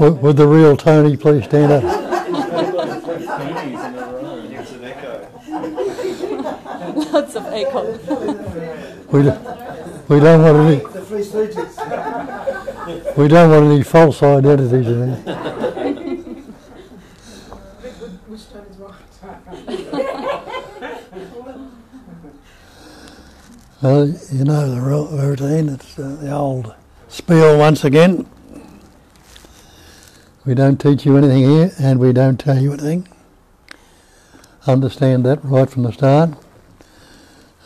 Would the real Tony please stand up? Lots of echo. We don't want any. We don't want any false identities in there. Which Tony is right? Well, you know the routine. It's the old spiel once again. We don't teach you anything here, and we don't tell you anything. Understand that right from the start.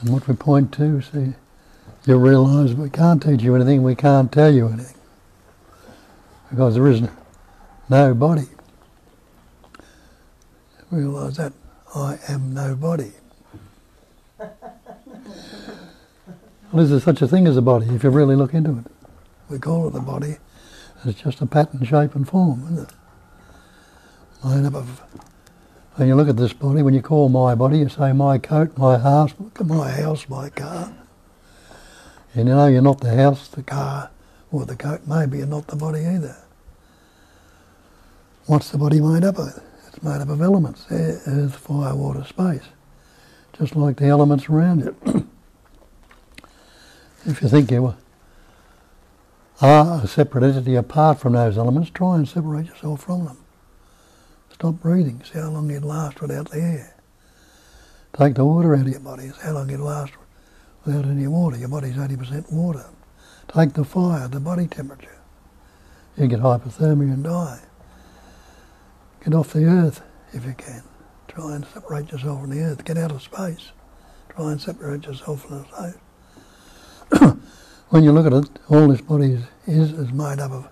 And what we point to, see, you'll realise we can't teach you anything, we can't tell you anything. Because there is no body. Realise that I am no body. Well, is there such a thing as a body if you really look into it? We call it a body. It's just a pattern, shape and form, isn't it? Made up of, when you look at this body, when you call my body, you say my coat, my house, my car. And you know you're not the house, the car, or the coat. Maybe you're not the body either. What's the body made up of? It's made up of elements, air, earth, fire, water, space. Just like the elements around you. If you think you are a separate entity apart from those elements, try and separate yourself from them. Stop breathing, see how long you'd last without the air. Take the water out of your body, see how long you'd last without any water. Your body's 80% water. Take the fire, the body temperature. You get hypothermia and die. Get off the earth if you can. Try and separate yourself from the earth. Get out of space. Try and separate yourself from the space. When you look at it, all this body is made up of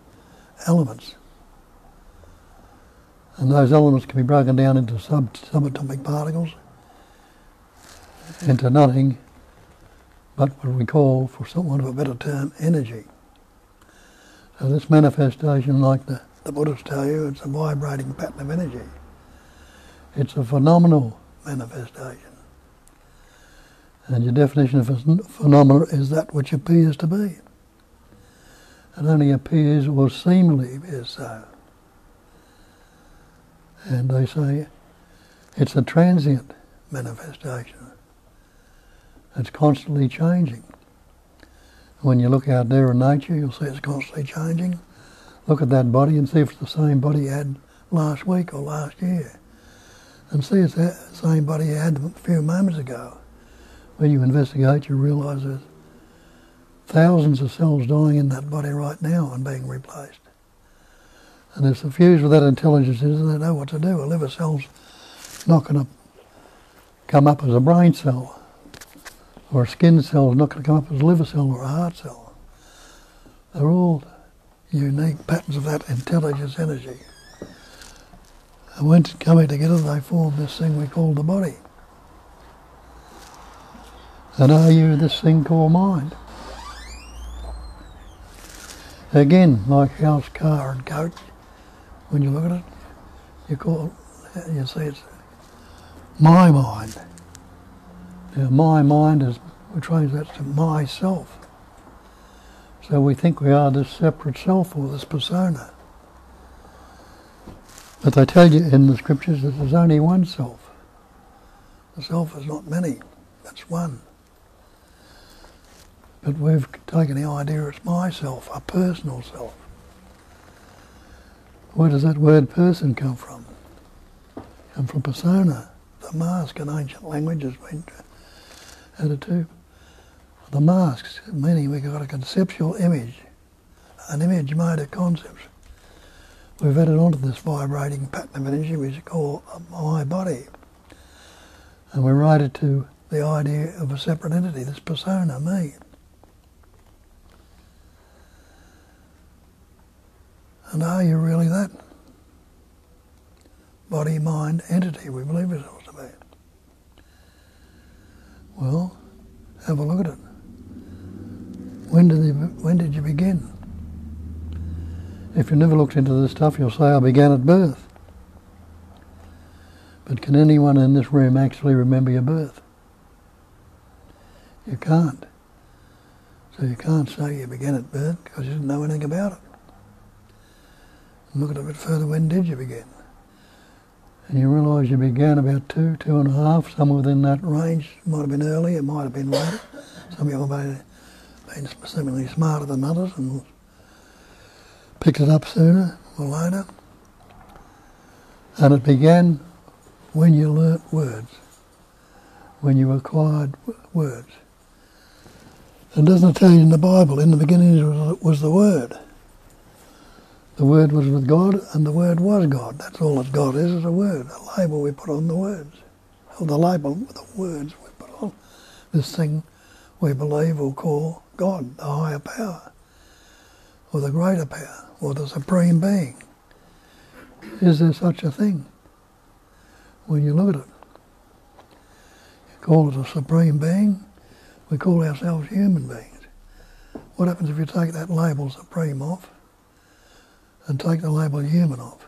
elements. And those elements can be broken down into subatomic particles, into nothing but what we call, for want of a better term, energy. So this manifestation, like the Buddhists tell you, it's a vibrating pattern of energy. It's a phenomenal manifestation. And your definition of phenomena is that which appears to be. It only appears or seemingly is so. And they say it's a transient manifestation. It's constantly changing. When you look out there in nature, you'll see it's constantly changing. Look at that body and see if it's the same body you had last week or last year. And see it's the same body you had a few moments ago. When you investigate, you realise there's thousands of cells dying in that body right now and being replaced. And they're suffused with that intelligence, they know what to do. A liver cell's not going to come up as a brain cell, or a skin cell's not going to come up as a liver cell or a heart cell. They're all unique patterns of that intelligence energy. And when coming together, they form this thing we call the body. And are you this thing called mind? Again, like house, car and coach, when you look at it, you see it's my mind. Now my mind is, we translate that to myself. So we think we are this separate self or this persona. But they tell you in the scriptures that there's only one self. The self is not many, that's one. But we've taken the idea it's myself, a personal self. Where does that word person come from? Come from persona, the mask in ancient language has been added to. The masks, meaning we've got a conceptual image, an image made of concepts. We've added onto this vibrating pattern of energy which we call my body. And we write it to the idea of a separate entity, this persona, me. And are you really that? Body, mind, entity we believe ourselves to be. Well, have a look at it. When did you begin? If you never looked into this stuff, you'll say, I began at birth. But can anyone in this room actually remember your birth? You can't. So you can't say you began at birth because you didn't know anything about it. And look at it a bit further, when did you begin? And you realise you began about 2.5, somewhere within that range. It might have been early, it might have been later. Some people may have been seemingly smarter than others and picked it up sooner or later. And it began when you learnt words, when you acquired words. It doesn't tell you in the Bible, in the beginning was the Word. The Word was with God, and the Word was God. That's all that God is a word, a label we put on the words. Or the label with the words we put on this thing we believe or call God, the higher power, or the greater power, or the supreme being. Is there such a thing? When you look at it, you call it a supreme being, we call ourselves human beings. What happens if you take that label supreme off and take the label human off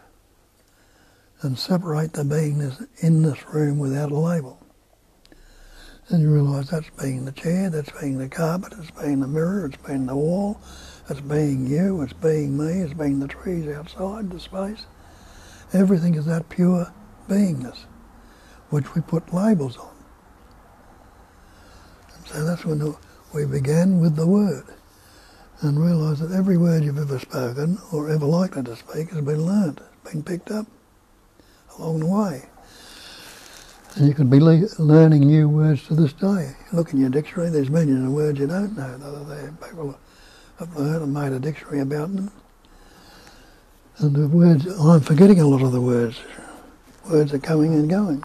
and separate the beingness in this room without a label? And you realise that's being the chair, that's being the carpet, it's being the mirror, it's being the wall, it's being you, it's being me, it's being the trees outside, the space. Everything is that pure beingness, which we put labels on. And so that's when we began with the word, and realised that every word you've ever spoken, or ever likely to speak, has been learnt, has been picked up along the way. And you could be learning new words to this day. Look in your dictionary, there's millions of words you don't know, that people have learned and made a dictionary about them. And the words, I'm forgetting a lot of the words. Words are coming and going.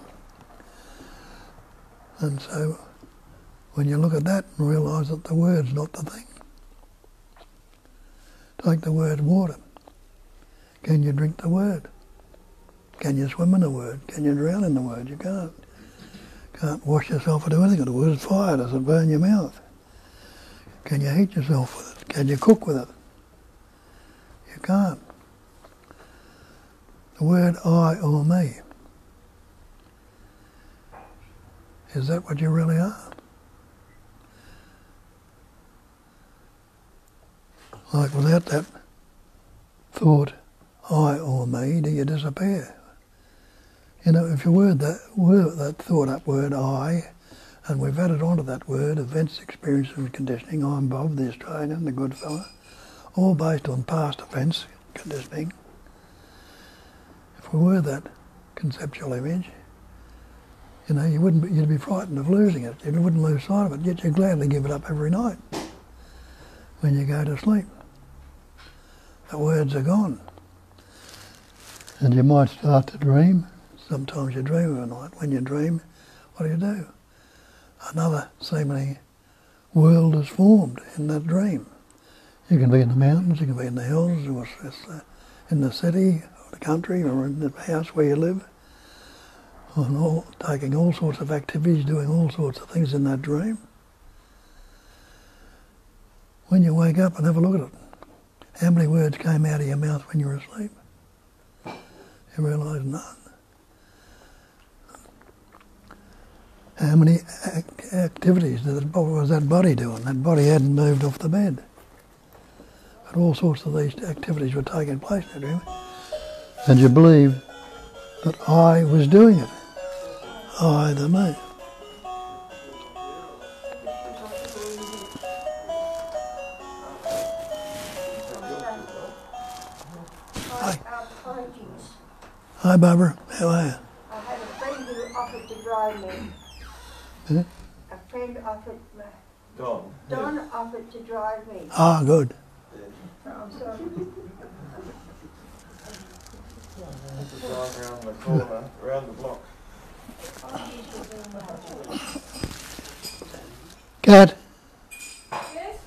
And so, when you look at that and realise that the word's not the thing. Take the word water. Can you drink the word? Can you swim in the word? Can you drown in the word? You can't. Can't wash yourself or do anything with the word. Fire, does it burn your mouth? Can you heat yourself with it? Can you cook with it? You can't. The word I or me. Is that what you really are? Like without that thought, I or me, do you disappear? You know, if you word that thought up word I, and we've added onto that word events, experiences and conditioning, I'm Bob, the Australian, the good fella, all based on past events, conditioning. If we were that conceptual image, you know, you'd be frightened of losing it. You wouldn't lose sight of it, yet you'd gladly give it up every night when you go to sleep. The words are gone. And you might start to dream. Sometimes you dream of a night. When you dream, what do? Another seemingly world is formed in that dream. You can be in the mountains, you can be in the hills, or in the city, or the country, or in the house where you live. And taking all sorts of activities, doing all sorts of things in that dream. When you wake up and have a look at it, how many words came out of your mouth when you were asleep? You realise none. How many activities was that body doing? That body hadn't moved off the bed. But all sorts of these activities were taking place in the dream. And you believe that I was doing it. I, the me. Hi. Hi, Barbara. How are you? I had a friend who offered to drive me. Yeah? A friend offered me. Don offered to drive me. Ah, good. I'm sorry. to drive around the corner, around the block. Cat, Yes?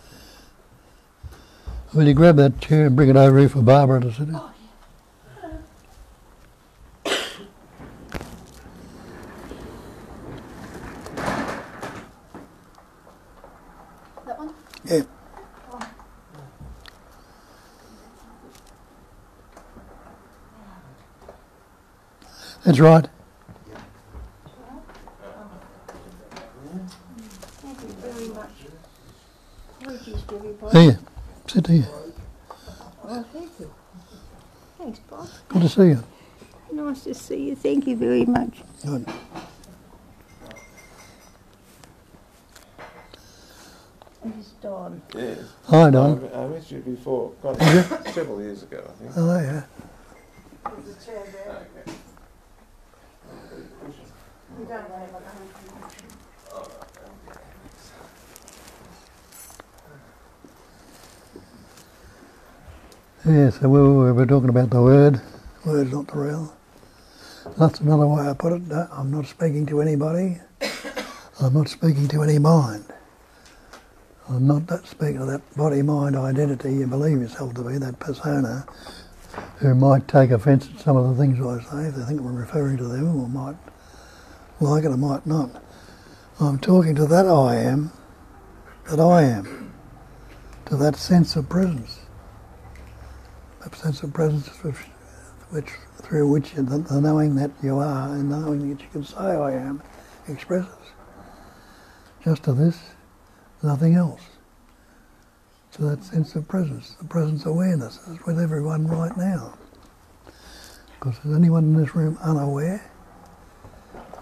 will you grab that chair and bring it over here for Barbara to sit in? Oh, that one? Yeah. That's right. Thank you very much. Apologies, dear. Sit here. Oh, thank you. Thanks, Bob. Good to see you. Nice to see you. Thank you very much. Good. This is Dawn. Yes. Hi, Don. I met you before, several years ago, I think. Oh, yeah. There's a chair there. Okay. We don't have a Yeah, so we were talking about the word. Word's not the real. That's another way I put it. I'm not speaking to anybody. I'm not speaking to any mind. I'm not speaking to that body-mind identity you believe yourself to be, that persona, who might take offence at some of the things I say if they think we're referring to them, or might like it or might not. I'm talking to that I am, to that sense of presence. That sense of presence through which the knowing that you are and knowing that you can say I am expresses. Just to this, nothing else. To that sense of presence, the presence awareness is with everyone right now. Because is anyone in this room unaware?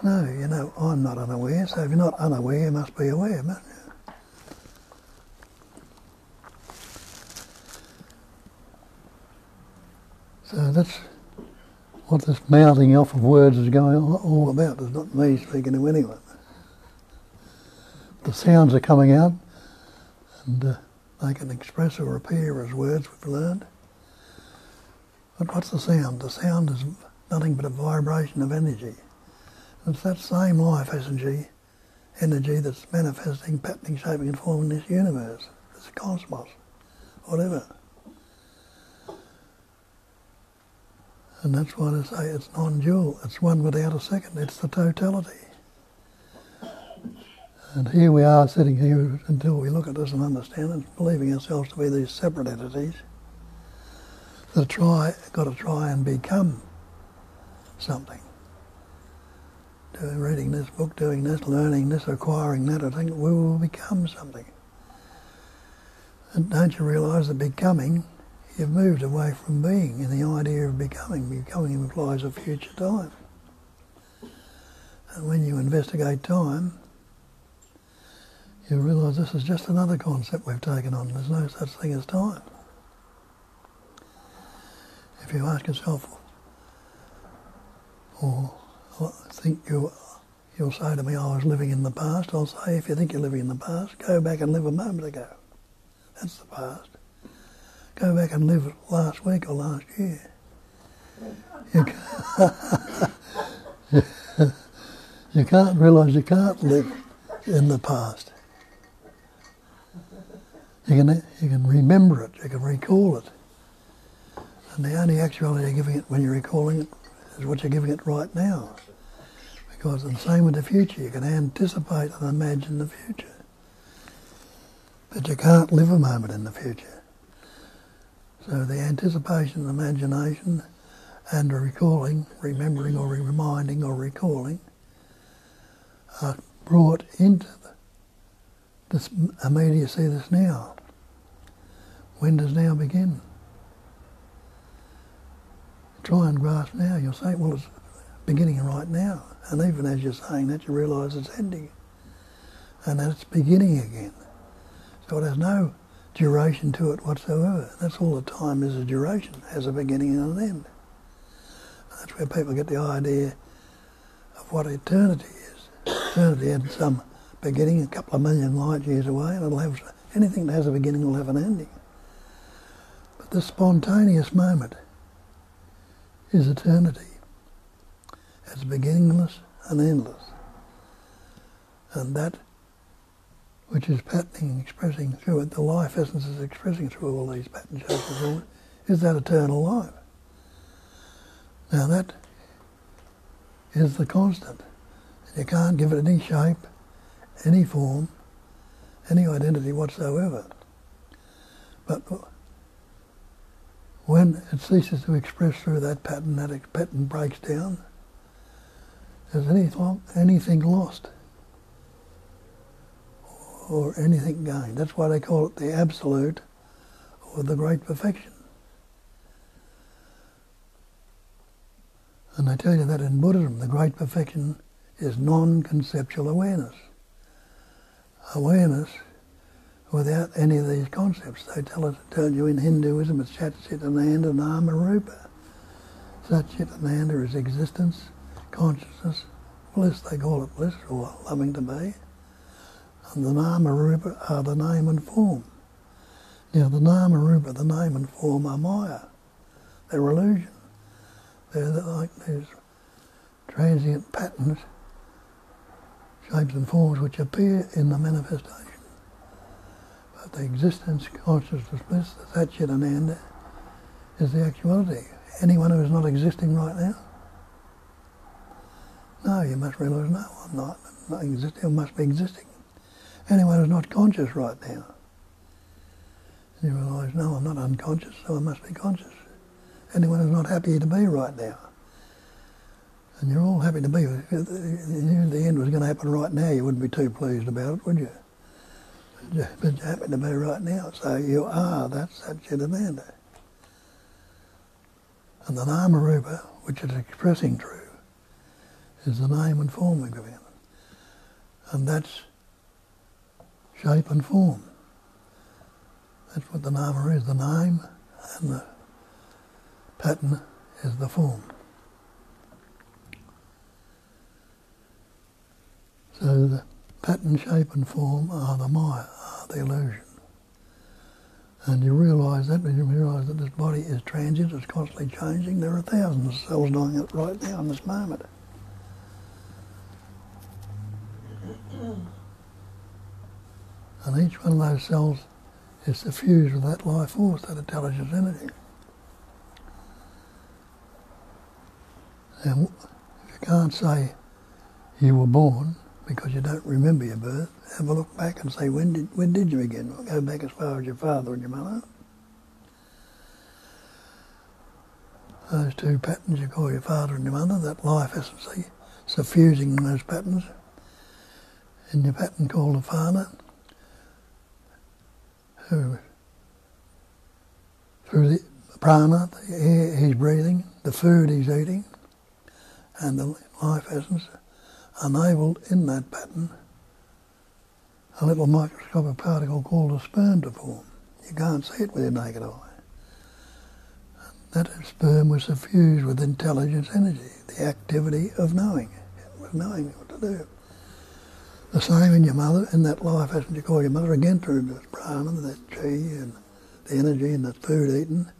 No, you know, I'm not unaware, so if you're not unaware, you must be aware, mustn't you? So that's what this mouthing off of words is going all about. It's not me speaking to anyone. The sounds are coming out, and they can express or appear as words, we've learned. But what's the sound? The sound is nothing but a vibration of energy. It's that same life energy that's manifesting, patterning, shaping and forming this universe, this cosmos, whatever. And that's why they say it's non-dual. It's one without a second. It's the totality. And here we are sitting here until we look at this and understand it, believing ourselves to be these separate entities that got to try and become something. Reading this book, doing this, learning this, acquiring that, I think we will become something. And don't you realise that becoming, you've moved away from being in the idea of becoming. Becoming implies a future time. And when you investigate time, you realise this is just another concept we've taken on. There's no such thing as time. If you ask yourself, or think you'll say to me, I was living in the past, I'll say, if you think you're living in the past, go back and live a moment ago. That's the past. Go back and live last week or last year. You can't realise you can't live in the past. You can remember it, you can recall it. And the only actuality you're giving it when you're recalling it is what you're giving it right now. Because the same with the future, you can anticipate and imagine the future. But you can't live a moment in the future. So the anticipation, imagination, and the recalling, remembering or reminding or recalling, are brought into this immediacy, this now. When does now begin? Try and grasp now. You'll say, well, it's beginning right now. And even as you're saying that, you realise it's ending. And that it's beginning again. So it has no duration to it whatsoever. That's all the time is, a duration, has a beginning and an end. And that's where people get the idea of what eternity is. Eternity had some beginning, a couple of million light years away, and it'll have anything that has a beginning will have an ending. But this spontaneous moment is eternity. It's beginningless and endless. And that which is patterning and expressing through it, the life essence is expressing through all these pattern shapes and forms, is that eternal life. Now that is the constant. You can't give it any shape, any form, any identity whatsoever. But when it ceases to express through that pattern breaks down, is anything lost or anything gained. That's why they call it the absolute of the great perfection. And they tell you that in Buddhism, the great perfection is non-conceptual awareness. Awareness without any of these concepts. They tell you in Hinduism it's Sat Chit Ananda Nama Rupa. Sat Chit Ananda is existence, consciousness, bliss, they call it bliss, or loving to be. And the Nama Rupa are the name and form. Now the Nama Rupa, the name and form, are Maya. They're illusion. They're like these transient patterns, shapes and forms which appear in the manifestation. But the existence, consciousness, bliss, the Sat Chit Ananda, is the actuality. Anyone who is not existing right now? No, you must realise, no, I'm not existing, I must be existing. Anyone who's not conscious right now? You realise, no, I'm not unconscious, so I must be conscious. Anyone who's not happy to be right now? And you're all happy to be. If the end was going to happen right now, you wouldn't be too pleased about it, would you? But you're happy to be right now, so you are, that's Chit Ananda. And the Nama Rupa, which is expressing true, is the name and form we're giving it. And that's shape and form. That's what the Nama is, the name, and the pattern is the form. So the pattern, shape and form are the Maya, are the illusion. And you realise that when you realise that this body is transient, it's constantly changing. There are thousands of cells doing it right now in this moment. And each one of those cells is suffused with that life force, that intelligence energy. And if you can't say you were born because you don't remember your birth, have a look back and say, when did you begin? Well, go back as far as your father and your mother. Those two patterns you call your father and your mother, that life essence suffusing those patterns. In your pattern called the father, who through the prana, the air he's breathing, the food he's eating, and the life essence, enabled in that pattern a little microscopic particle called a sperm to form. You can't see it with your naked eye. And that sperm was suffused with intelligence energy, the activity of knowing. It was knowing what to do. The same in your mother, in that life essence you call your mother, again through the prana, that chi and the energy and the food eaten,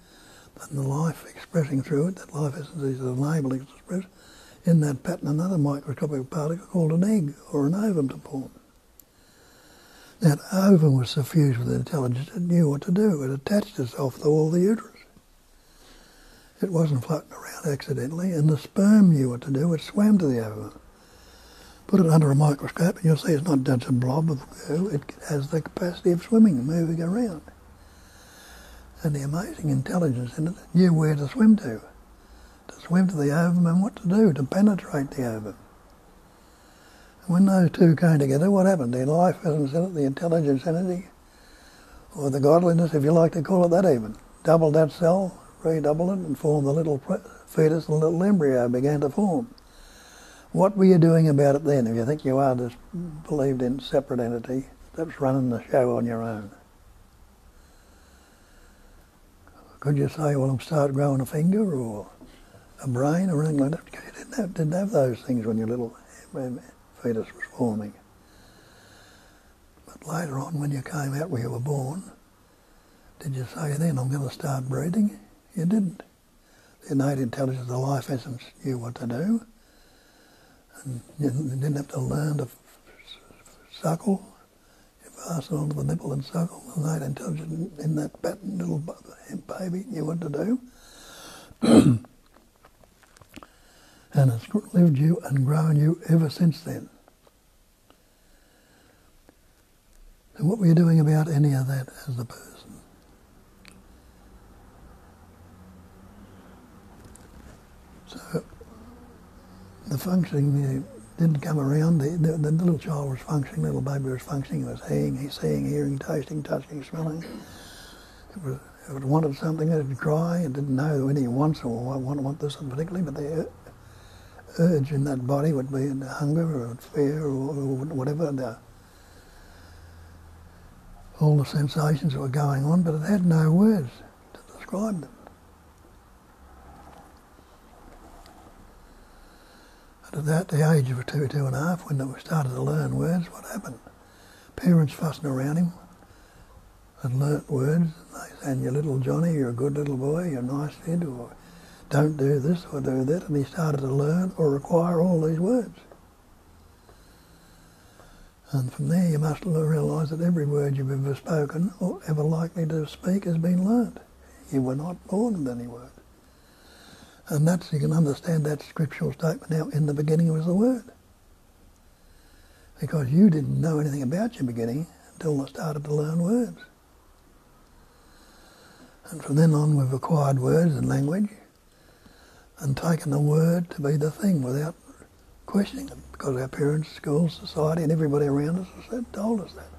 and the life expressing through it, that life essence is enabling to express, in that pattern another microscopic particle called an egg or an ovum to form. That ovum was suffused with intelligence. It knew what to do. It attached itself to the wall of the uterus. It wasn't floating around accidentally, and the sperm knew what to do. It swam to the ovum. Put it under a microscope and you'll see it's not just a blob of goo. It has the capacity of swimming, moving around. And the amazing intelligence in it knew where to swim to the ovum and what to do to penetrate the ovum. And when those two came together, what happened? The life essence in it, the intelligence energy, or the godliness, if you like to call it that even, doubled that cell, redoubled it, and formed the little fetus, and the little embryo began to form. What were you doing about it then? If you think you are this believed in separate entity that's running the show on your own, could you say, well, I'll start growing a finger or a brain or anything like that? Because you didn't have those things when your little fetus was forming. But later on, when you came out where you were born, did you say then, I'm going to start breathing? You didn't. The innate intelligence, the life essence knew what to do. And you didn't have to learn to suckle. You fasten onto the nipple and suckle. The innate intelligence in that pattern, little baby knew what to do. And it's lived you and grown you ever since then. So what were you doing about any of that as a person? So the functioning didn't come around. The little child was functioning, little baby was functioning. He was seeing, hearing, tasting, touching, smelling. If it wanted something, it would cry. It didn't know any wants or I want this particularly, but the urge in that body would be hunger or fear or whatever. All the sensations that were going on, but it had no words to describe them. And at the age of 2.5, when we started to learn words, what happened? Parents fussing around him had learnt words. They saying, "You little Johnny, you're a good little boy, you're a nice kid," or "Don't do this or do that," and he started to learn or acquire all these words. And from there you must realise that every word you've ever spoken or ever likely to speak has been learnt. You were not born with any word. And that's, you can understand that scriptural statement now, in the beginning was the word. Because you didn't know anything about your beginning until I started to learn words. And from then on we've acquired words and language and taken the word to be the thing without questioning it, because our parents, schools, society and everybody around us has told us that.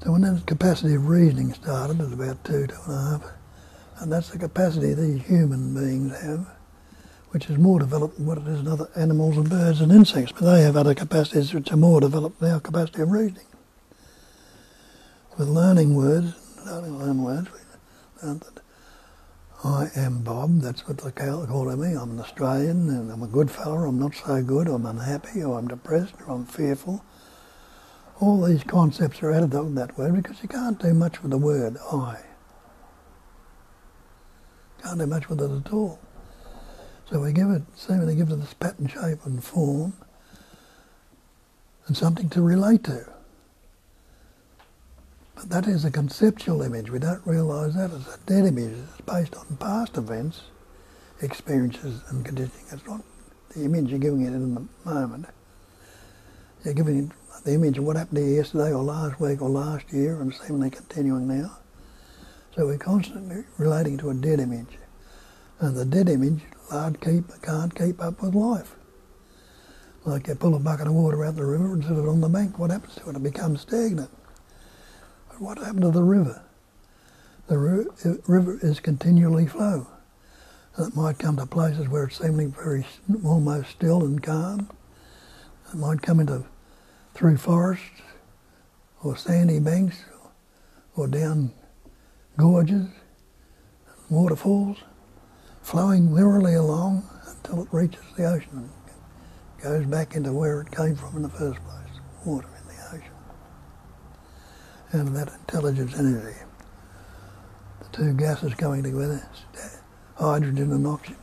So when that capacity of reasoning started at about 2.5, and that's the capacity these human beings have, which is more developed than what it is in other animals and birds and insects, but they have other capacities which are more developed than our capacity of reasoning. With learning words, we learned that I am Bob, that's what they call me. I'm an Australian and I'm a good fella, I'm not so good, I'm unhappy or I'm depressed or I'm fearful. All these concepts are added on that word because you can't do much with the word I. Can't do much with it at all. So we seemingly give it this pattern, shape and form and something to relate to. But that is a conceptual image. We don't realise that as a dead image. It's based on past events, experiences and conditioning. It's not the image you're giving it in the moment. You're giving it the image of what happened to you yesterday or last week or last year and seemingly continuing now. So we're constantly relating to a dead image. And the dead image can't keep up with life. Like you pull a bucket of water out the river and set it on the bank, what happens to it? It becomes stagnant. But what happened to the river? The river is continually flow. And it might come to places where it's seemingly very almost still and calm. It might come through forests or sandy banks or down gorges, waterfalls, flowing merrily along until it reaches the ocean and goes back into where it came from in the first place, water in the ocean. Out of that intelligence energy, the two gases coming together, hydrogen and oxygen,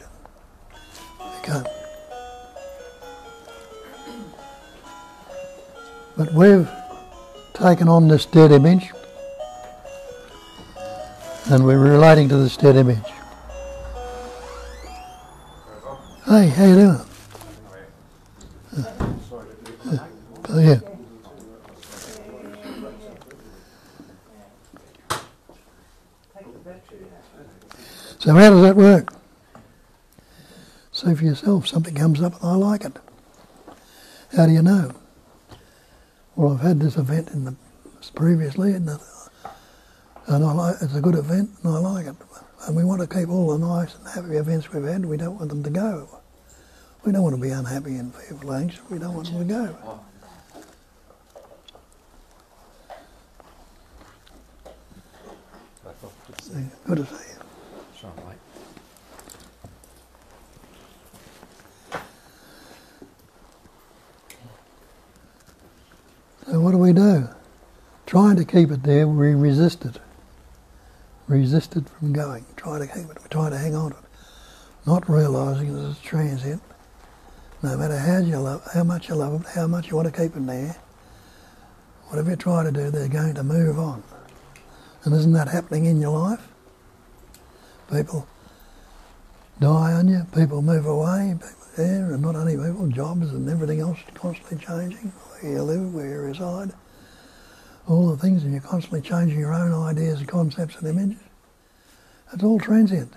become. But we've taken on this dead image and we're relating to this dead image. Hey, how you doing? Yeah. So how does that work? See for yourself, something comes up and I like it. How do you know? Well, I've had this event previously and it's a good event and I like it. And we want to keep all the nice and happy events we've had. We don't want them to go. We don't want to be unhappy and fearful, anxious. We don't want them to go. Good to see you. So what do? Trying to keep it there, we resist it. Resist it from going. Try to keep it. We try to hang on to it. Not realising that it's transient. No matter how much you love it, how much you want to keep it there, whatever you try to do, they're going to move on. And isn't that happening in your life? People die on you, people move away, people there, and not only people, jobs and everything else constantly changing, where you live, where you reside, all the things, and you're constantly changing your own ideas and concepts and images. It's all transient.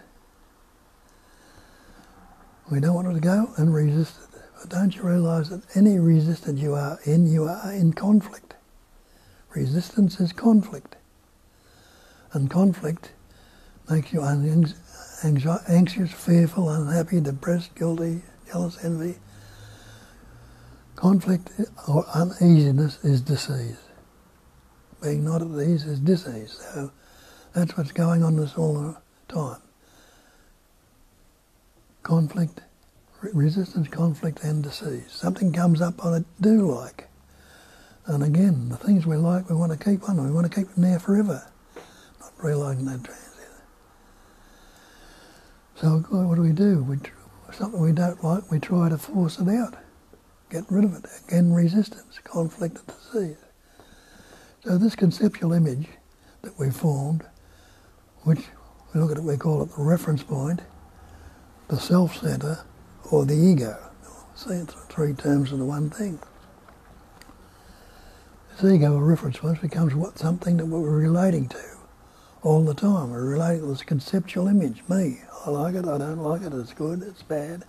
We don't want it to go and resist it. But don't you realise that any resistance you are in conflict. Resistance is conflict. And conflict makes you anxious, fearful, unhappy, depressed, guilty, jealous, envy. Conflict or uneasiness is disease. Being not at ease is disease. So that's what's going on this all the time. Conflict, resistance, conflict and disease. Something comes up on a do-like. And again, the things we like, we want to keep on. We want to keep them there forever. Not realising they're transient. So what do? Something we don't like, we try to force it out. Get rid of it. Again, resistance, conflict and disease. So this conceptual image that we formed, which we look at it, we call it the reference point, the self-centre, or the ego. See, it's three terms of the one thing. This ego, or reference point, becomes something that we're relating to all the time. We're relating to this conceptual image, me. I like it, I don't like it, it's good, it's bad,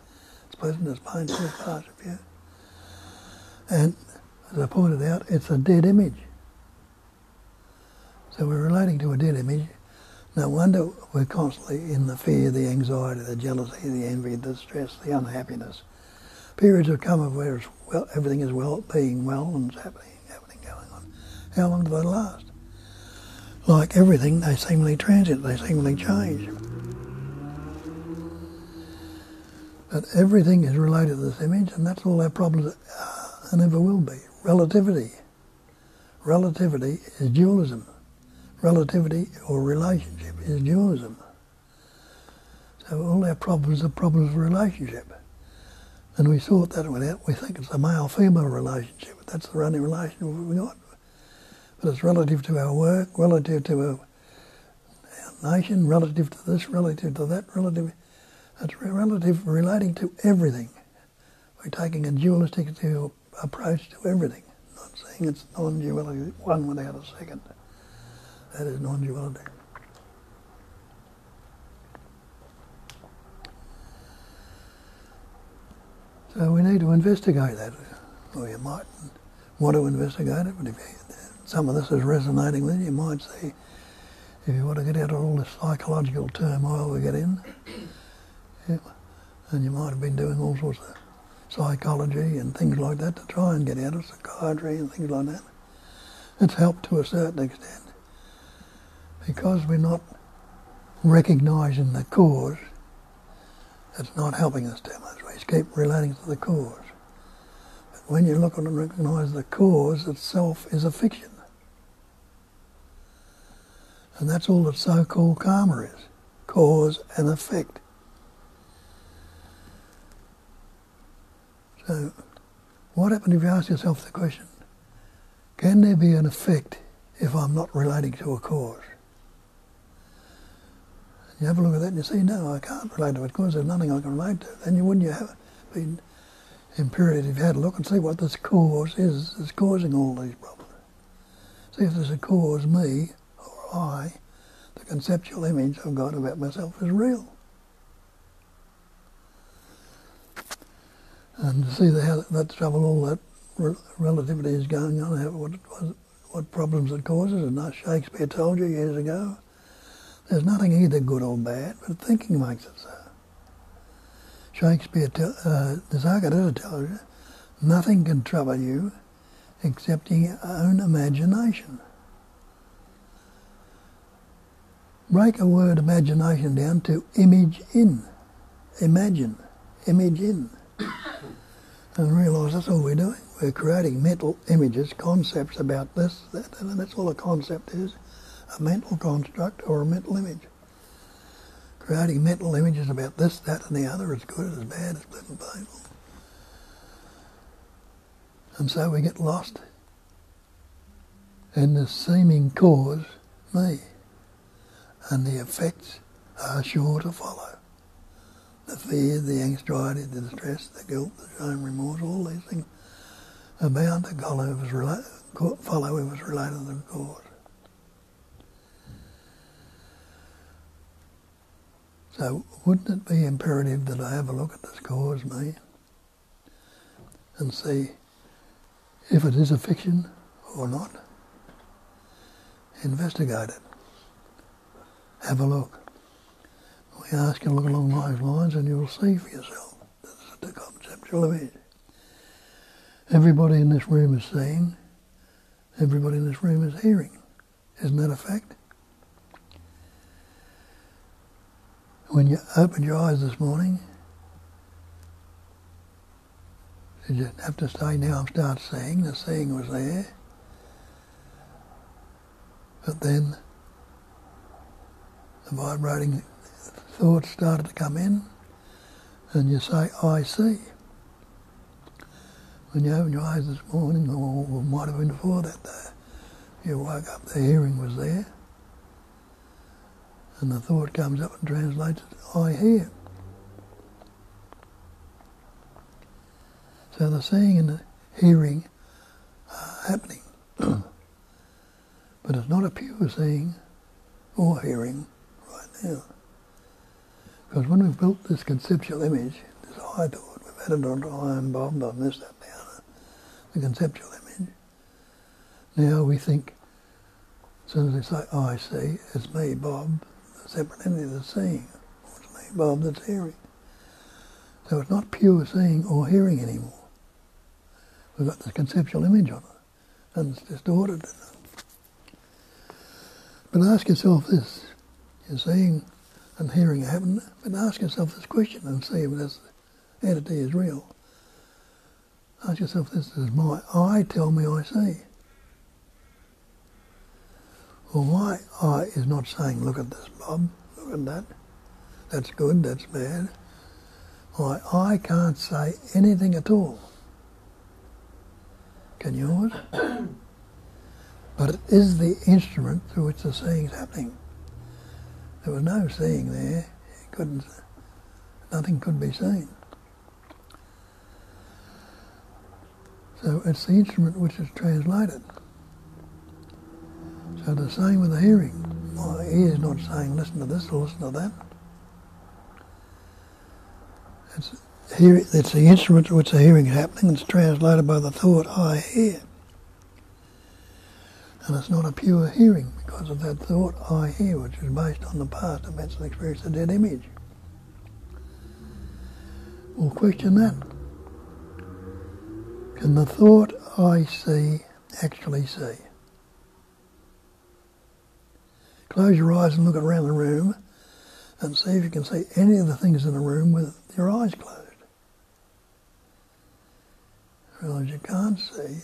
it's pleasant, it's painful, it's part of you. And as I pointed out, it's a dead image. So we're relating to a dead image. No wonder we're constantly in the fear, the anxiety, the jealousy, the envy, the stress, the unhappiness. Periods have come of where everything is being well and it's happening going on. How long do they last? Like everything, they seemingly transient, they seemingly change. But everything is related to this image, and that's all our problems are and ever will be. Relativity. Relativity is dualism. Relativity or relationship is dualism. So all our problems are problems of relationship. And we sort that one out. We think it's a male-female relationship. That's the only relationship we've got. But it's relative to our work, relative to our nation, relative to this, relative to that, relative. It's relative relating to everything. We're taking a dualistic approach to everything. Not saying it's non-duality, one without a second. That is non-duality. So we need to investigate that. Or you might want to investigate it, but if some of this is resonating with you, you might see, if you want to get out of all this psychological turmoil we get in, and you might have been doing all sorts of psychology and things like that to try and get out of psychiatry and things like that. It's helped to a certain extent. Because we're not recognising the cause, it's not helping us too much. We keep relating to the cause. But when you look at and recognise the cause itself is a fiction. And that's all that so-called karma is. Cause and effect. So, what happens if you ask yourself the question, can there be an effect if I'm not relating to a cause? And you have a look at that and you see, no, I can't relate to it because there's nothing I can relate to. Then you wouldn't have been imperative if you had a look and see what this cause is that's causing all these problems. See if there's a cause, me or I, the conceptual image I've got about myself is real. And to see how that trouble, all that relativity is going on, what problems it causes, and as Shakespeare told you years ago, there's nothing either good or bad, but thinking makes it so. Shakespeare, Zagatta tells you, nothing can trouble you except your own imagination. Break a word imagination down to image in. Imagine, image in. And realise that's all we're doing. We're creating mental images, concepts about this, that, and that's all a concept is. A mental construct or a mental image. Creating mental images about this, that and the other. It's good, it's bad, it's pleasant, painful. And so we get lost in the seeming cause, me. And the effects are sure to follow. The fear, the anxiety, the distress, the guilt, the shame, remorse, all these things are bound to follow if it's related to the cause. So wouldn't it be imperative that I have a look at this cause, me, and see if it is a fiction or not? Investigate it. have a look. We ask you to look along those lines and you'll see for yourself. This is the conceptual image. Everybody in this room is seeing. Everybody in this room is hearing. Isn't that a fact? When you opened your eyes this morning, did you have to say, now I'm start seeing? The seeing was there. But then the vibrating thoughts started to come in and you say, I see. When you opened your eyes this morning, or might have been before that day, you woke up, the hearing was there. And the thought comes up and translates it, I hear. So the seeing and the hearing are happening. But it's not a pure seeing or hearing right now. Because when we've built this conceptual image, this I thought, we've added onto I am Bob, I've missed that down, the conceptual image. Now we think, as soon as we say I see, it's me, Bob, the separate entity that's seeing. Or it's me, Bob, that's hearing. So it's not pure seeing or hearing anymore. We've got this conceptual image on it, and it's distorted. But ask yourself this, you're seeing and hearing happen, but ask yourself this question and see if this entity is real. Ask yourself this, does my I tell me I see? Well, my I is not saying, look at this, Bob, look at that, that's good, that's bad. My I can't say anything at all. Can yours? But it is the instrument through which the seeing is happening. There was no seeing there. Nothing could be seen. So it's the instrument which is translated. So the same with the hearing. My ear is not saying listen to this or listen to that. It's the instrument through which the hearing is happening. It's translated by the thought I hear. And it's not a pure hearing because of that thought I hear, which is based on the past events and experience of dead image. We'll question that. Can the thought I see actually see? Close your eyes and look around the room and see if you can see any of the things in the room with your eyes closed. Realise you can't see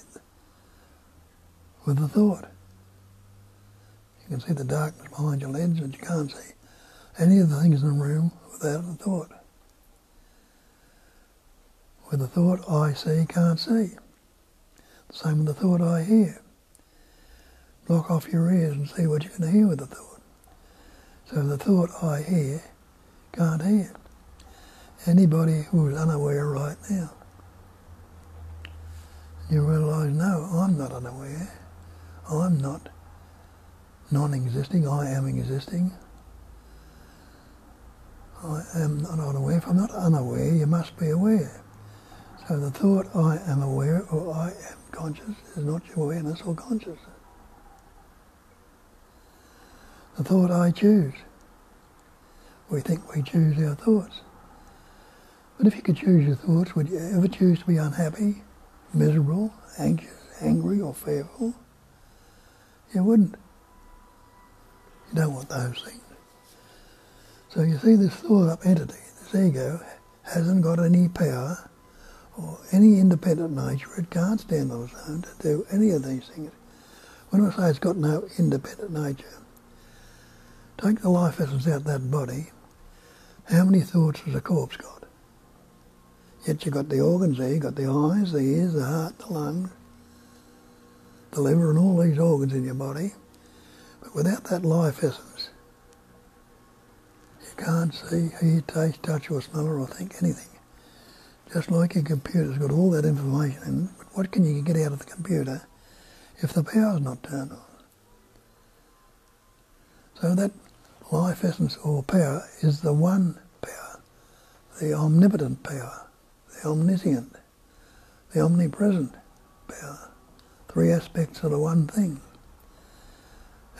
with the thought. You can see the darkness behind your lens, but you can't see any of the things in the room without the thought. With the thought I see, can't see. The same with the thought I hear. Block off your ears and see what you can hear with the thought. So the thought I hear, can't hear. Anybody who is unaware right now, you realise, no, I'm not unaware. I'm not non-existing, I am existing. I am not unaware. If I'm not unaware, you must be aware. So the thought I am aware or I am conscious is not your awareness or consciousness. The thought I choose. We think we choose our thoughts. But if you could choose your thoughts, would you ever choose to be unhappy, miserable, anxious, angry or fearful? You wouldn't. You don't want those things. So you see this thought-up entity, this ego, hasn't got any power or any independent nature. It can't stand on its own to do any of these things. When I say it's got no independent nature, take the life essence out of that body, how many thoughts has a corpse got? Yet you've got the organs there, you've got the eyes, the ears, the heart, the lungs, the liver and all these organs in your body. But without that life essence, you can't see, hear, taste, touch or smell or think anything. Just like your computer's got all that information in, but what can you get out of the computer if the power's not turned on? So that life essence or power is the one power, the omnipotent power, the omniscient, the omnipresent power. Three aspects of the one thing.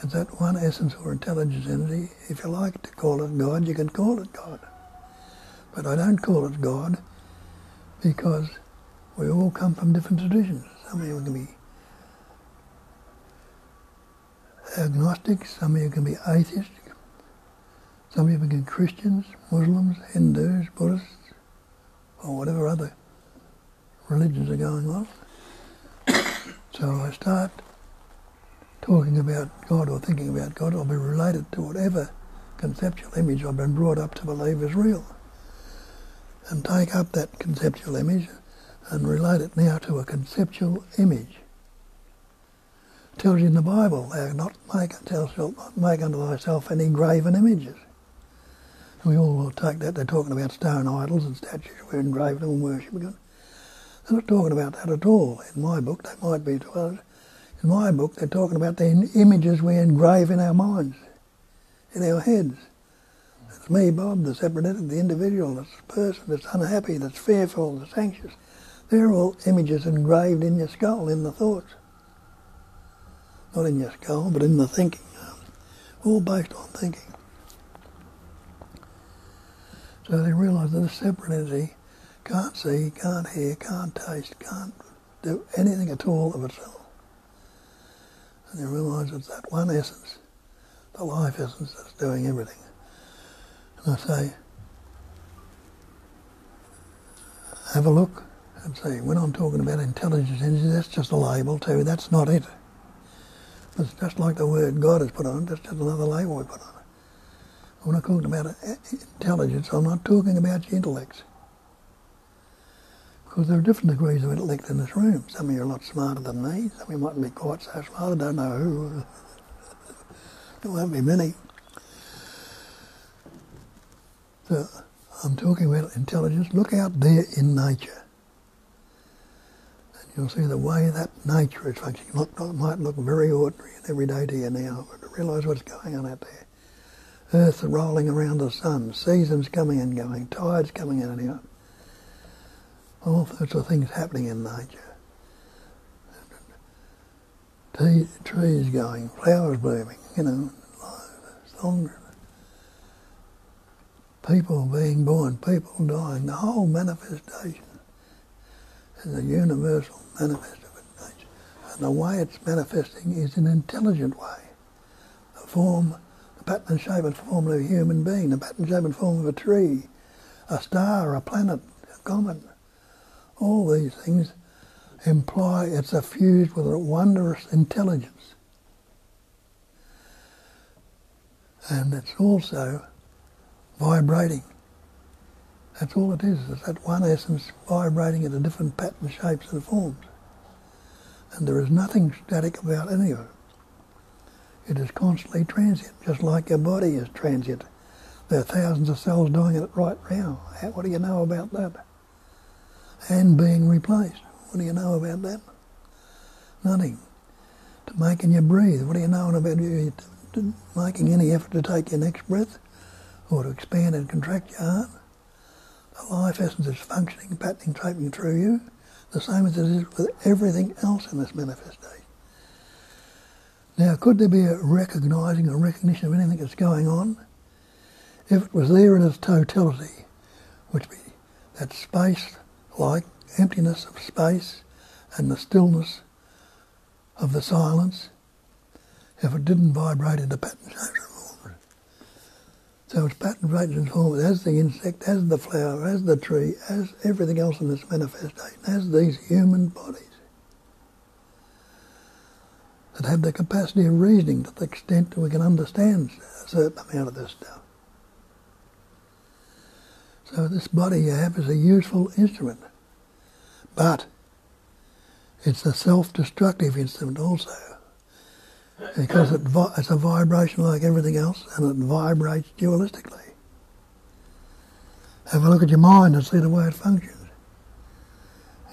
It's that one essence or intelligence energy. If you like to call it God, you can call it God. But I don't call it God because we all come from different traditions. Some of you can be agnostic, some of you can be atheist, some of you can be Christians, Muslims, Hindus, Buddhists, or whatever other religions are going on. So I start talking about God or thinking about God, I'll be related to whatever conceptual image I've been brought up to believe is real. And take up that conceptual image and relate it now to a conceptual image. It tells you in the Bible, thou not make unto thyself any graven images. And we all will take that, they're talking about stone idols and statues, we're engraving them and worshipping them. They're not talking about that at all. In my book, they might be to others. In my book, they're talking about the images we engrave in our minds, in our heads. It's me, Bob, the separatist, the individual, this person that's unhappy, that's fearful, that's anxious. They're all images engraved in your skull, in the thoughts. Not in your skull, but in the thinking. All based on thinking. So they realise that this separate entity can't see, can't hear, can't taste, can't do anything at all of itself. And they realise it's that one essence, the life essence, that's doing everything. And I say, have a look and see, when I'm talking about intelligence energy, that's just a label too, that's not it. It's just like the word God is put on it, that's just another label we put on it. When I'm talking about intelligence, I'm not talking about your intellects. Because there are different degrees of intellect in this room. Some of you are a lot smarter than me, some of you mightn't be quite so smart, I don't know who. There won't be many. So I'm talking about intelligence. Look out there in nature. And you'll see the way that nature is functioning. It might look very ordinary and everyday to you now, but realise what's going on out there. Earth rolling around the sun, seasons coming and going, tides coming in and out. All sorts of things happening in nature. Trees going, flowers blooming, songs. People being born, people dying, the whole manifestation is a universal manifestation of nature. And the way it's manifesting is an intelligent way. The form, the pattern and shape and form of a human being, the pattern, shape and form of a tree, a star, a planet, a comet. All these things imply it's fused with a wondrous intelligence. And it's also vibrating. That's all it is. It's that one essence vibrating into different pattern, shapes and forms. And there is nothing static about any of it. It is constantly transient, just like your body is transient. There are thousands of cells doing it right now. What do you know about that? And being replaced. What do you know about that? Nothing. To making you breathe. What do you know about you making any effort to take your next breath or to expand and contract your heart? The life essence is functioning, patterning, shaping through you, the same as it is with everything else in this manifestation. Now, could there be a recognising or recognition of anything that's going on? If it was there in its totality, which be that space, like emptiness of space and the stillness of the silence, if it didn't vibrate into pattern, shapes and forms. So it's pattern, shapes and forms as the insect, as the flower, as the tree, as everything else in this manifestation, as these human bodies that have the capacity of reasoning to the extent that we can understand a certain amount of this stuff. So this body you have is a useful instrument, but it's a self-destructive instrument also, because it's a vibration like everything else, and it vibrates dualistically. Have a look at your mind and see the way it functions.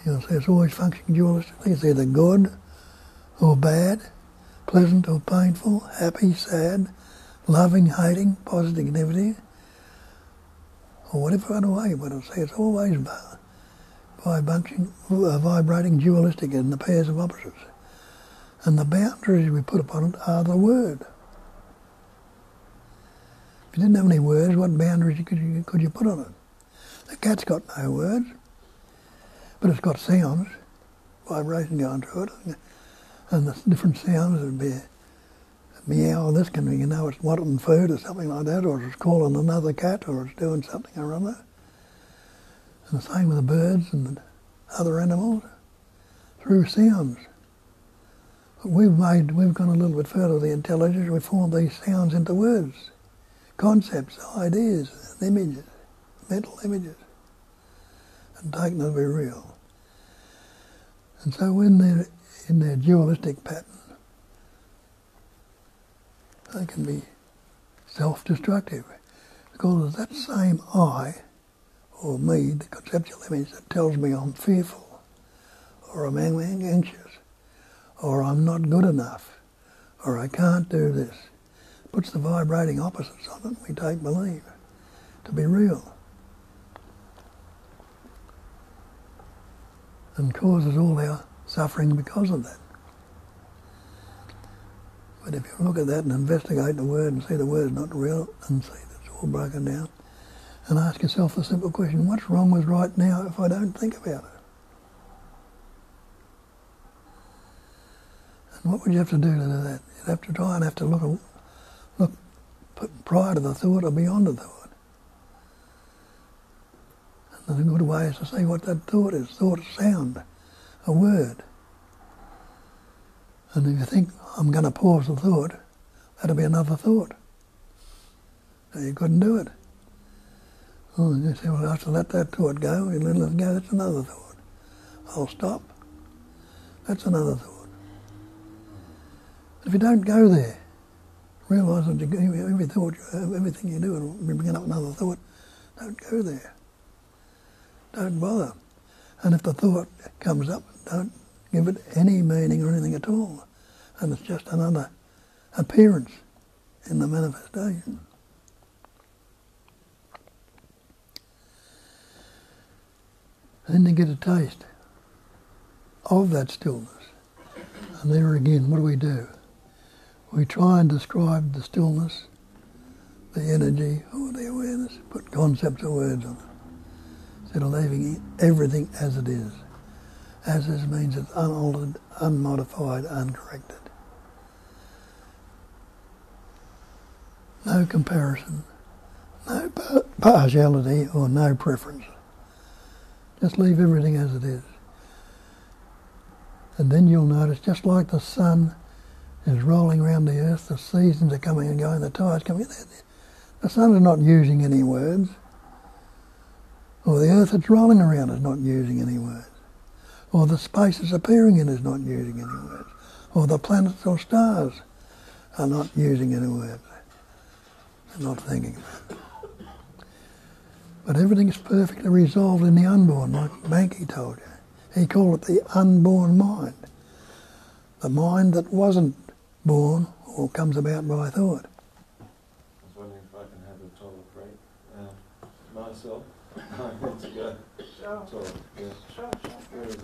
You'll see it's always functioning dualistically. It's either good or bad, pleasant or painful, happy, sad, loving, hating, positive, negativity, or whatever other way, but I'll say it's always vibrating dualistic in the pairs of opposites. And the boundaries we put upon it are the word. it didn't have any words, what boundaries could you put on it? The cat's got no words, but it's got sounds, vibration going through it, and the different sounds would be a meow, this can be, you know, it's wanting food or something like that, or it's calling another cat, or it's doing something or other. And the same with the birds and the other animals, through sounds. But we've gone a little bit further with the intelligence, we formed these sounds into words, concepts, ideas, and images, mental images, and taken them to be real. And so when they're in their dualistic pattern, they can be self-destructive, because that same I, or me, the conceptual image that tells me I'm fearful, or I'm anxious, or I'm not good enough, or I can't do this, puts the vibrating opposites on it, and we take belief to be real, and causes all our suffering because of that. But if you look at that and investigate the word and see the word's not real, and see that it's all broken down, and ask yourself the simple question, what's wrong with right now if I don't think about it? And what would you have to do that? You'd have to try and look prior to the thought or beyond the thought. And there's a good way is to see what that thought is. Thought is sound, a word. And if you think, I'm going to pause the thought, that'll be another thought. So you couldn't do it. Oh, and you say, well, I have to let that thought go. You let it go, that's another thought. I'll stop. That's another thought. But if you don't go there, realise that every thought, everything you do will be bringing up another thought. Don't go there. Don't bother. And if the thought comes up, don't give it any meaning or anything at all. And it's just another appearance in the manifestation. And then you get a taste of that stillness. And there again, what do? We try and describe the stillness, the energy, or the awareness, put concepts or words on it, instead of leaving everything as it is. As is means it's unaltered, unmodified, uncorrected. No comparison, no partiality or no preference. Just leave everything as it is. And then you'll notice, just like the sun is rolling around the earth, the seasons are coming and going, the tides coming in, the sun is not using any words, or the earth it's rolling around is not using any words, or the space it's appearing in is not using any words, or the planets or stars are not using any words. They're not thinking about it. But everything is perfectly resolved in the unborn, like Banky told you. He called it the unborn mind. The mind that wasn't born or comes about by thought. I was wondering if I can have a toilet break myself. I need to go. Sure. Toilet, yes. Sure. Where is it?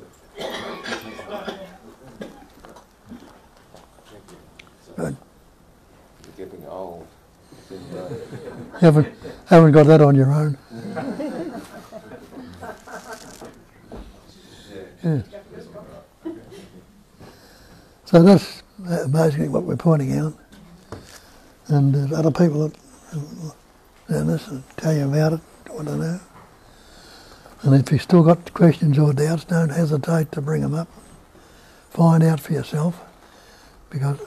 Thank you. So, Good. you're getting old. Haven't got that on your own. Yeah. So that's basically what we're pointing out. And there's other people that learn this and tell you about it, want to know. And if you've still got questions or doubts, don't hesitate to bring them up. Find out for yourself, because...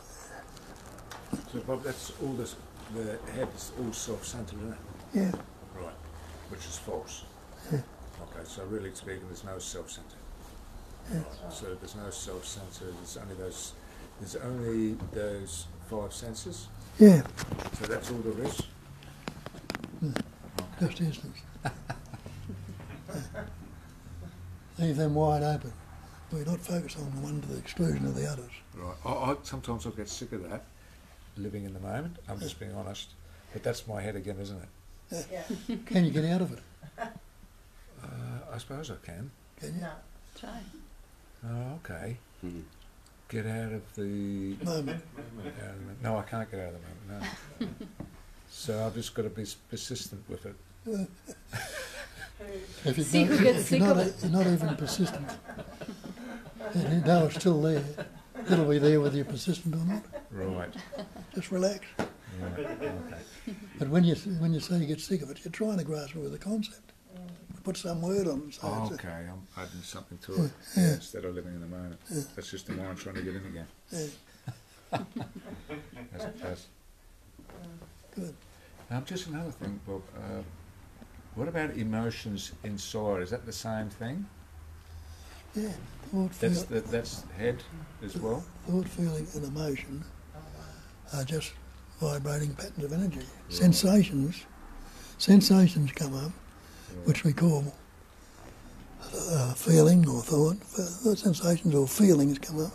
So Bob, that's all this, the head is all self-centered, isn't it? Yeah. Right, which is false. Yeah. Okay, so really speaking, there's no self-centered. Yeah. Right. So there's no self-centered, there's only those five senses? Yeah. So that's all there is? Okay. Just instance. Leave them wide open. We're not focused on the one to the exclusion of the others. Right, sometimes I get sick of that, living in the moment, I'm just being honest, but that's my head again, isn't it? Yeah. Can you get out of it? I suppose I can. Can you? No. Try. Oh, okay. Get out of the Moment. No, I can't get out of the moment, no. So I've just got to be persistent with it. If you See don't- who gets if sick you're of not, it. you're not even persistent, and you know it's still there. It'll be there whether you're persistent or not. Right. Just relax. Right. Okay. But when you say you get sick of it, you're trying to grasp it with a concept. Put some word on it. So it's Okay, I'm adding something to it instead of living in the moment. That's just the mind trying to get in again. As it does. Good. Just another thing, Bob. What about emotions inside? Is that the same thing? Yeah, thought, That's head as well? thought, feeling and emotion are just vibrating patterns of energy. Right. Sensations come up, which we call feeling or thought. Sensations or feelings come up,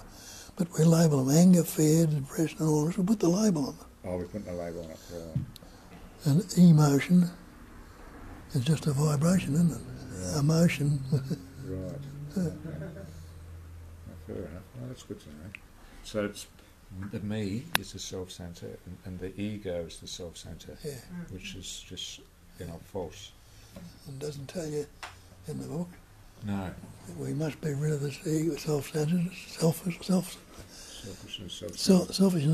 but we label them anger, fear, depression and all this. We put the label on them. Oh, we're putting a label on it. Right. And emotion is just a vibration, isn't it? Right. Emotion. Right. Okay. Fair enough. Well, that's good to know. So it's the me is the self-centre and the ego is the self-centre, Yeah. which is just, false. And doesn't tell you in the book. No. We must be rid of this ego, self-centeredness, selfishness, Selfishness,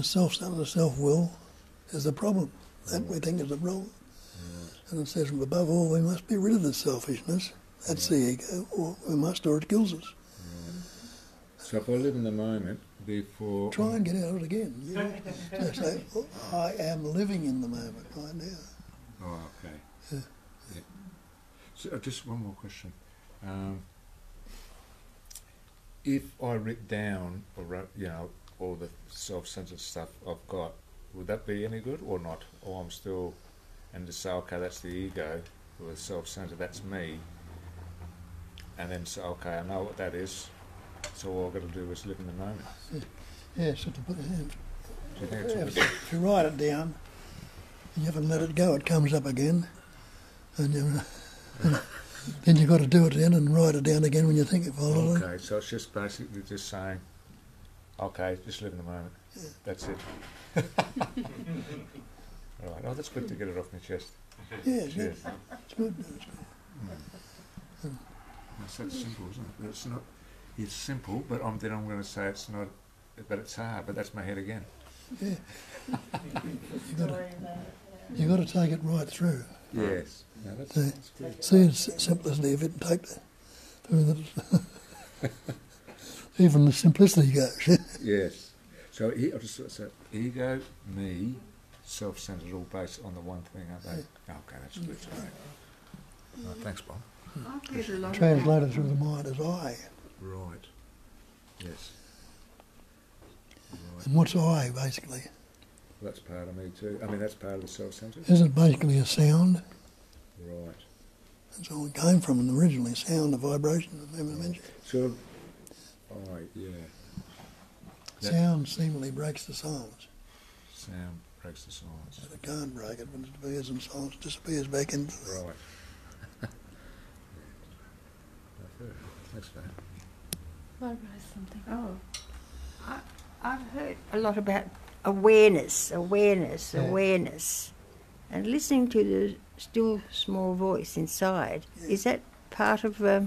self-centeredness, self-will is the problem. That we think is the problem. Right. And it says, above all, we must be rid of this selfishness. That's the ego, or we must, or it kills us. Right. So if I live in the moment, therefore... Try and get out of it again. So say, I am living in the moment right now. Oh, okay. Yeah. Yeah. So just one more question. If I write down, or wrote, all the self-centered stuff I've got, would that be any good or not? Or I'm still, and just say, okay, that's the ego, or the self-centered, that's me. And then say, okay, I know what that is, so all I've got to do is live in the moment. Yeah, so to put it in. Do you think it's a good If you write it down, and you haven't let it go, it comes up again. And then you've got to do it then and write it down again when you think of it. Okay, so it's just basically just saying, okay, just live in the moment. Yeah. That's it. All right. Oh, that's good to get it off my chest. Yeah, it's good. Cheers. It's good. It's that simple, isn't it? It's not. It's simple, but then I'm going to say it's not. But it's hard. But that's my head again. Yeah. You've got to take it right through. Yes. No, that's good. See its simplicity of it and take the through the even the simplicity goes. Yes. So I'll just say ego, me, self-centered, all based on the one thing, aren't they? Okay, that's good. Right. Thanks, Bob. I've heard a lot Translated through the mind as I. Right. Yes. Right. And what's I basically? Well, that's part of me too. I mean, that's part of the self-centered. Isn't it basically a sound? Right. That's all it came from originally, sound, a vibration, remember I mentioned? So, yeah. That Sound seemingly breaks the silence. sound breaks the silence. But it can't break it when it disappears in silence, disappears back into the... Right. Thanks for that. Barbara has something. Oh, I've heard a lot about awareness, Yeah. awareness. And listening to the still small voice inside, is that part of Yeah,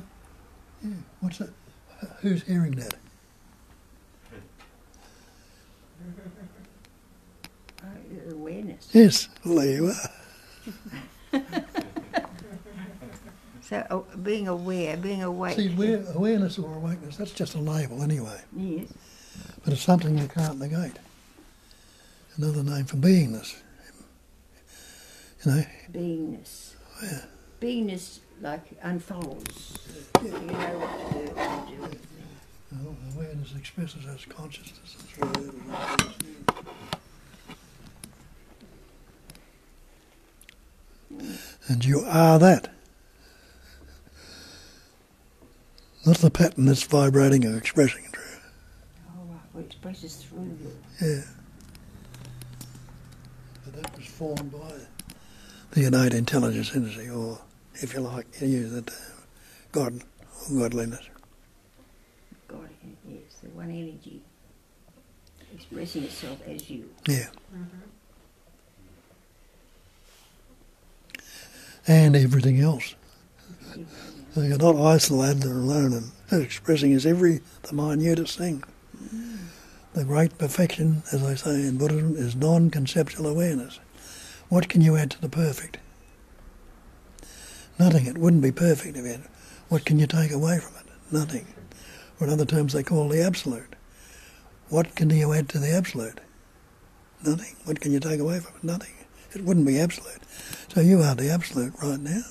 what's that? Who's hearing that? awareness? Yes, well, there you are. So being aware, being awake. See, awareness or awakeness, that's just a label anyway. Yes. But it's something you can't negate. Another name for beingness. Beingness. Yeah. Beingness like unfolds. You know what to do with me. Well, awareness expresses as consciousness. And you are that. Not the pattern that's vibrating or expressing through. Oh, right. Well, it expresses through you. Yeah. But that was formed by the innate intelligence energy, or, if you like, you use it, God or godliness. God, yes, the one energy expressing itself as you. Yeah. and everything else. So you're not isolated or alone, and expressing is the minutest thing. The great perfection, as I say in Buddhism, is non-conceptual awareness. What can you add to the perfect? Nothing. It wouldn't be perfect if you had. What can you take away from it? Nothing. Or in other terms they call the absolute. What can you add to the absolute? Nothing. What can you take away from it? Nothing. It wouldn't be absolute. So you are the absolute right now.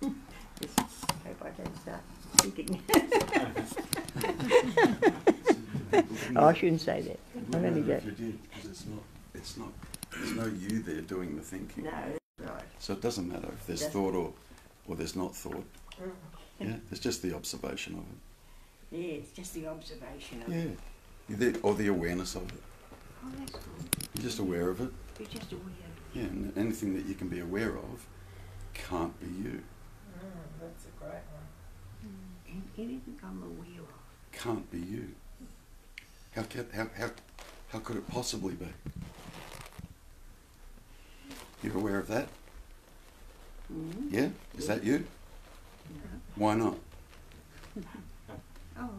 Hope I don't start thinking. Oh, I shouldn't say that. I'm only if joking. you did, because there's no you there doing the thinking. No, that's right. So it doesn't matter if there's thought or there's not thought. Yeah, it's just the observation of it. Yeah, it's just the observation of Yeah, it. or the awareness of it. Oh, that's good. You're just aware of it. You're just aware. Yeah, and anything that you can be aware of can't be you. That's a great one. And anything I'm aware of. Can't be you. How could it possibly be? You're aware of that? Mm-hmm. Yeah? Is that you? No. Why not? Oh,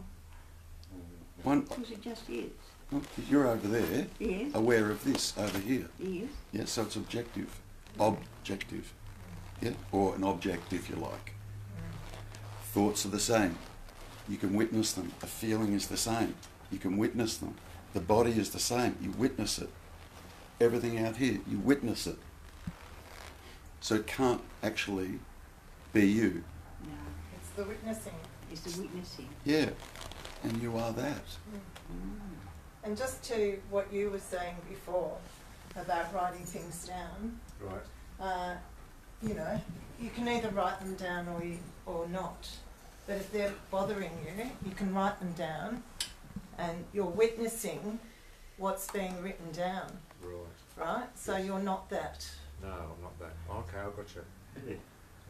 One, because it just is. well, you're over there, Yes. aware of this over here. Yes. Yeah, so it's objective. Objective. Yeah, or an object if you like. Thoughts are the same. You can witness them. A feeling is the same. You can witness them. The body is the same. You witness it. Everything out here, you witness it. So it can't actually be you. No. It's the witnessing. It's the witnessing. Yeah, and you are that. And just to what you were saying before about writing things down, Right. you know, you can either write them down or not. But if they're bothering you, you can write them down and you're witnessing what's being written down, Right. right? So you're not that. No, I'm not that. Okay, I got you.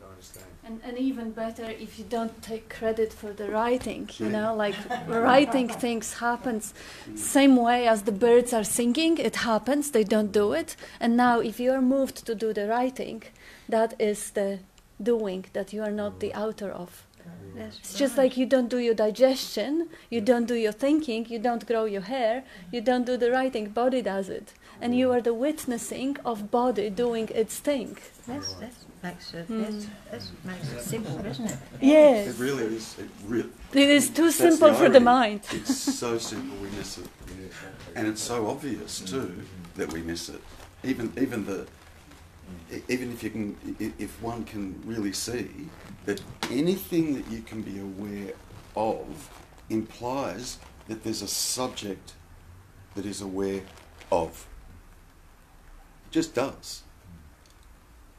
I understand. And even better if you don't take credit for the writing, you Yeah. know, like writing things happens same way as the birds are singing, it happens, they don't do it. And now if you are moved to do the writing, that is the doing that you are not the author of. It's just like you don't do your digestion, you don't do your thinking, you don't grow your hair, you don't do the writing, body does it. And you are the witnessing of body doing its thing. That makes it simple, doesn't it? Yes. It really is. It is too That's simple the for the irony. mind. It's so simple we miss it. And it's so obvious too that we miss it. Even if you can, if one can really see that anything that you can be aware of implies that there's a subject that is aware of. It just does.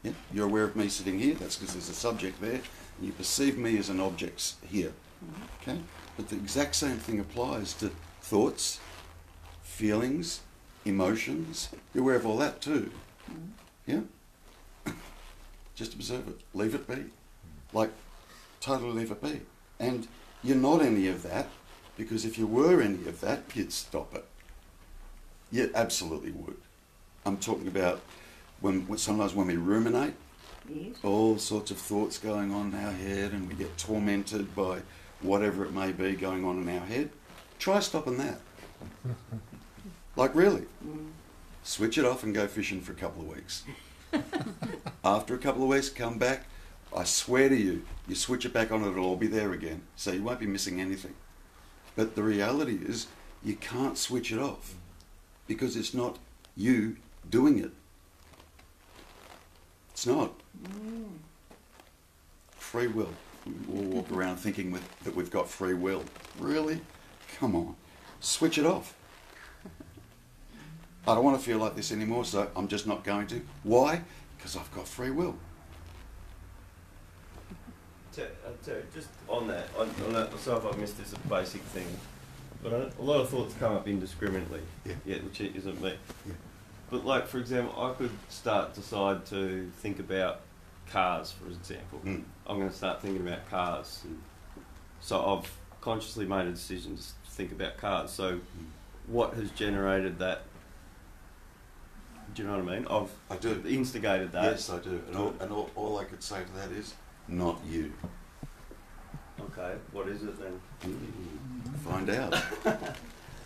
Yeah? You're aware of me sitting here, that's because there's a subject there, and you perceive me as an object here. Okay? But the exact same thing applies to thoughts, feelings, emotions. You're aware of all that too. Yeah? Just observe it. Leave it be. Like, totally leave it be. And you're not any of that, because if you were any of that, you'd stop it. You absolutely would. I'm talking about sometimes when we ruminate, Yes. all sorts of thoughts going on in our head, and we get tormented by whatever it may be going on in our head. Try stopping that. Like really. Switch it off and go fishing for a couple of weeks. After a couple of weeks, come back. I swear to you, you switch it back on, it'll all be there again. So you won't be missing anything. But the reality is, you can't switch it off because it's not you doing it. It's not. Free will. We all walk around thinking that we've got free will. Really? Come on. Switch it off. I don't want to feel like this anymore, so I'm just not going to. Why? Because I've got free will. Just on that, I don't know if I've missed this basic thing, but a lot of thoughts come up indiscriminately, which isn't me. Yeah. But like, for example, I could decide to think about cars, for example. I'm going to start thinking about cars. So I've consciously made a decision to think about cars. So what has generated that Do you know what I mean? I do. I've instigated that. Yes, I do. And all I could say to that is, not you. Okay, what is it then? Find out.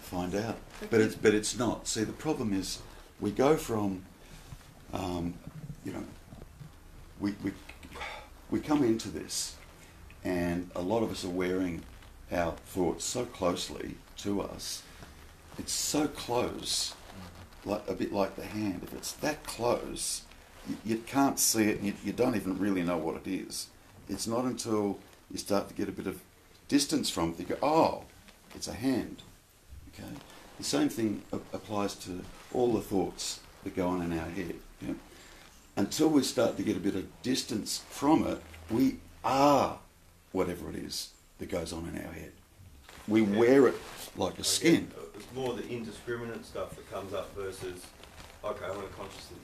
Find out. But it's not. See, the problem is, we go from, you know, we come into this, and a lot of us are wearing our thoughts so closely to us. It's so close, like a bit like the hand. If it's that close, you can't see it, and you don't even really know what it is. It's not until you start to get a bit of distance from it, you go, oh, it's a hand. Okay. The same thing applies to all the thoughts that go on in our head. You know? Until we start to get a bit of distance from it, we are whatever it is that goes on in our head. We wear it like a skin. It's more the indiscriminate stuff that comes up versus, okay, I want to consciously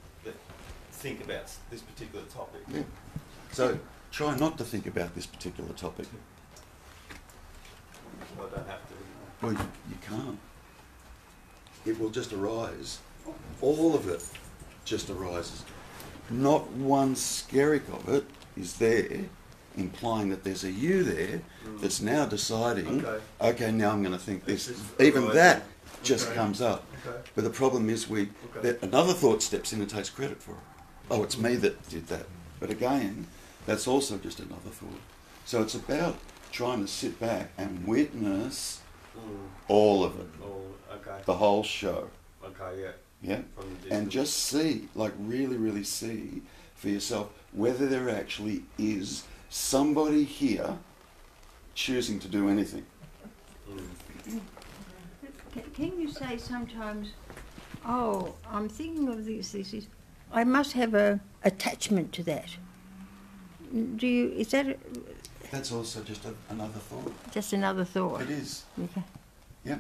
think about this particular topic. Yeah. So try not to think about this particular topic. Well, I don't have to. Well, you can't. It will just arise. All of it just arises. Not one skerrick of it is there, implying that there's a you there that's now deciding, okay, now I'm going to think this. Even that just comes up. Okay. But the problem is that another thought steps in and takes credit for it. Oh, it's me that did that. But again, that's also just another thought. So it's about trying to sit back and witness all of it. The whole show. Okay, yeah. Yeah? And just see, like really, really see for yourself whether there actually is somebody here choosing to do anything. Can you say sometimes, oh, I'm thinking of this, I must have a attachment to that. Is that... That's also just another thought. Just another thought? It is. Okay. Yeah.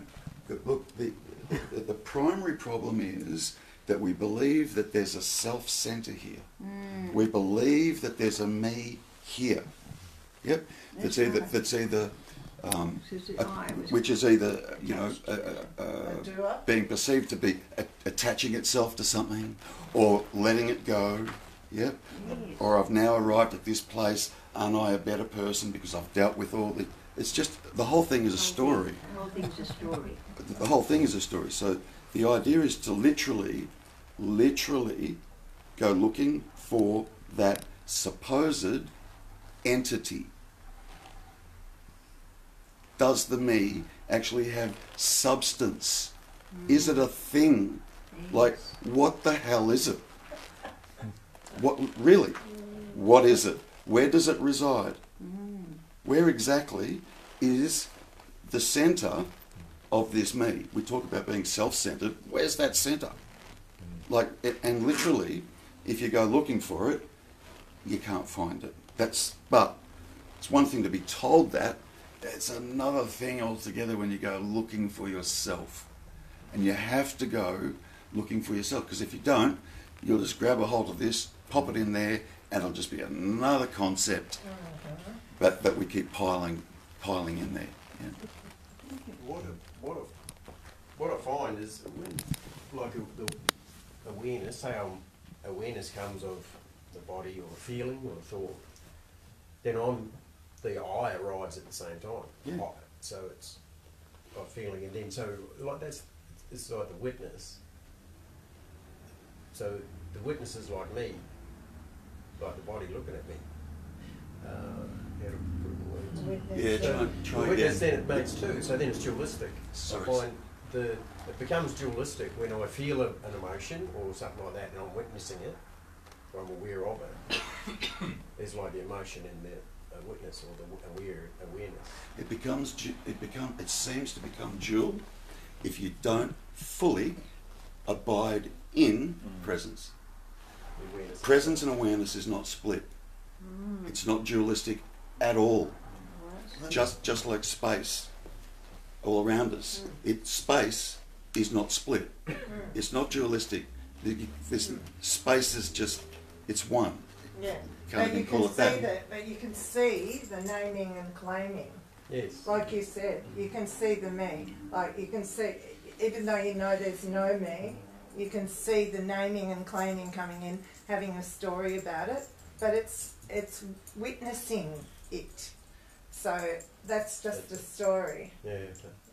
But look, the primary problem is that we believe that there's a self-centre here. We believe that there's a me here. Yep. That's either which is either, you know, being perceived to be attaching itself to something or letting it go. Yep. Yes. Or I've now arrived at this place, aren't I a better person because I've dealt with all the... It's just, the whole thing is a story. The whole thing's a story. The whole thing is a story. So the idea is to literally go looking for that supposed entity. Does the me actually have substance? Is it a thing? Yes. Like, what the hell is it? What really? What is it? Where does it reside? Where exactly is the centre of this me? We talk about being self-centred. Where's that centre? Like, and literally, if you go looking for it, you can't find it. But it's one thing to be told that. It's another thing altogether when you go looking for yourself. And you have to go looking for yourself, because if you don't, you'll just grab a hold of this, pop it in there, and it'll just be another concept. But we keep piling in there. Yeah. What I find is when, like the awareness, say awareness comes of the body or a feeling or a thought, then the I arrives at the same time. Yeah. So it's a feeling, and then so like it's like the witness. So the witness is like me, like the body looking at me. How to put it in words? Yeah, try witness again. then it makes two, so then it's dualistic. Sorry. I find it becomes dualistic when I feel an emotion or something like that, and I'm witnessing it, or I'm aware of it. There's like the emotion and the witness or the awareness. It seems to become dual if you don't fully abide in presence. Presence and awareness is not split. It's not dualistic at all. Just like space all around us. Space is not split. It's not dualistic. This space is just, it's one. Yeah. Can't But even call it that. But you can see the naming and claiming. Yes. Like you said, you can see the me. Like you can see, even though you know there's no me, You can see the naming and claiming coming in, having a story about it, but it's witnessing it. So that's just a story. Yeah.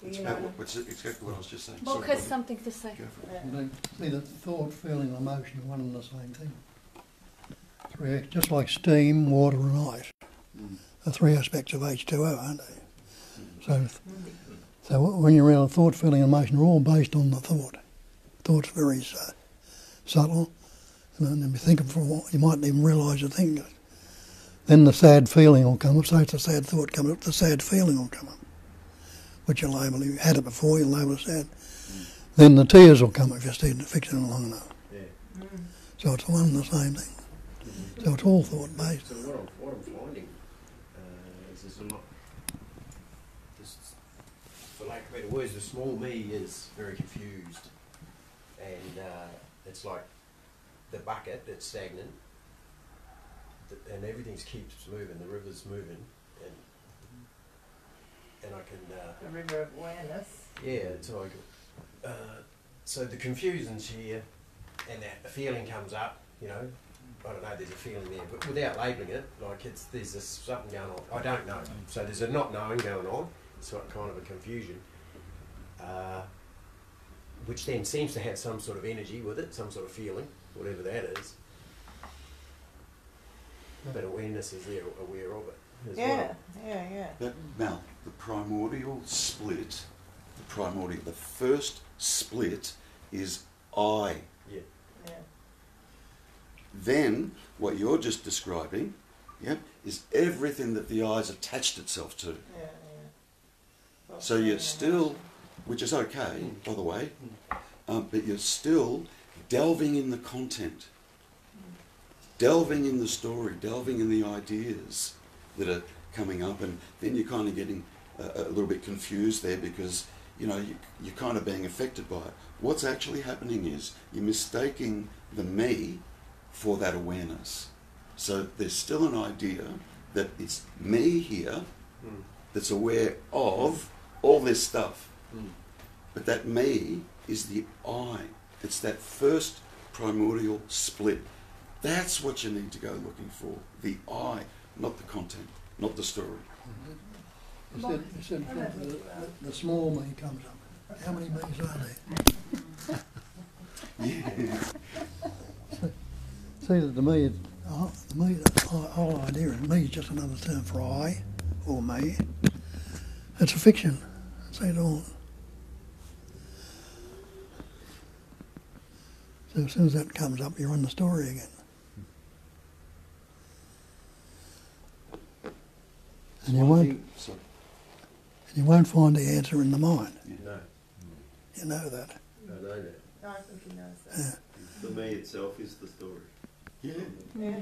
You know. It's exactly what I was just saying. Book Sorry, has something to say. go for it. Yeah. See that thought, feeling, and emotion are one and the same thing. Just like steam, water, and ice. The three aspects of H2O, aren't they? So when you're around a thought, feeling, and emotion are all based on the thought. Thought's very subtle, and then you think for a while, you mightn't even realise you're thinking it. Then the sad feeling will come up. So it's a sad thought coming up, the sad feeling will come up, which you label. You had it before, you label it sad. Then the tears will come if you're staying fixing it long enough. Yeah. Mm. So it's one and the same thing. So it's all thought based. So what I'm finding is there's a lot. For lack of better words, the small me is very confused, and it's like the bucket that's stagnant, and everything keeps moving. The river's moving, and I can. The river of awareness. Yeah, it's like. So the confusion's here, and that feeling comes up. You know, I don't know. There's a feeling there, but without labelling it, like there's this something going on. I don't know. So there's a not knowing going on. It's kind of a confusion, which then seems to have some sort of energy with it, some sort of feeling, whatever that is. But awareness is there, aware of it as well. Yeah. But now, the primordial split, the first split is I. Yeah. Then, what you're just describing, is everything that the I's attached itself to. Yeah. So you're still, which is okay, by the way, but you're still delving in the content, delving in the story, delving in the ideas that are coming up, and then you're kind of getting a little bit confused there because, you know, you're kind of being affected by it. What's actually happening is you're mistaking the me for that awareness. So there's still an idea that it's me here that's aware of all this stuff. But that me is the I. It's that first primordial split. That's what you need to go looking for. The I, not the content, not the story. You said the small me comes up. How many me's are there? Yeah. See that to me, the whole idea is me is just another term for I or me. It's a fiction. See it all. So as soon as that comes up, you're in the story again. And you won't find the answer in the mind. No. You know that. I know that. I think he knows that. Yeah. The me itself is the story. Yeah. Yeah.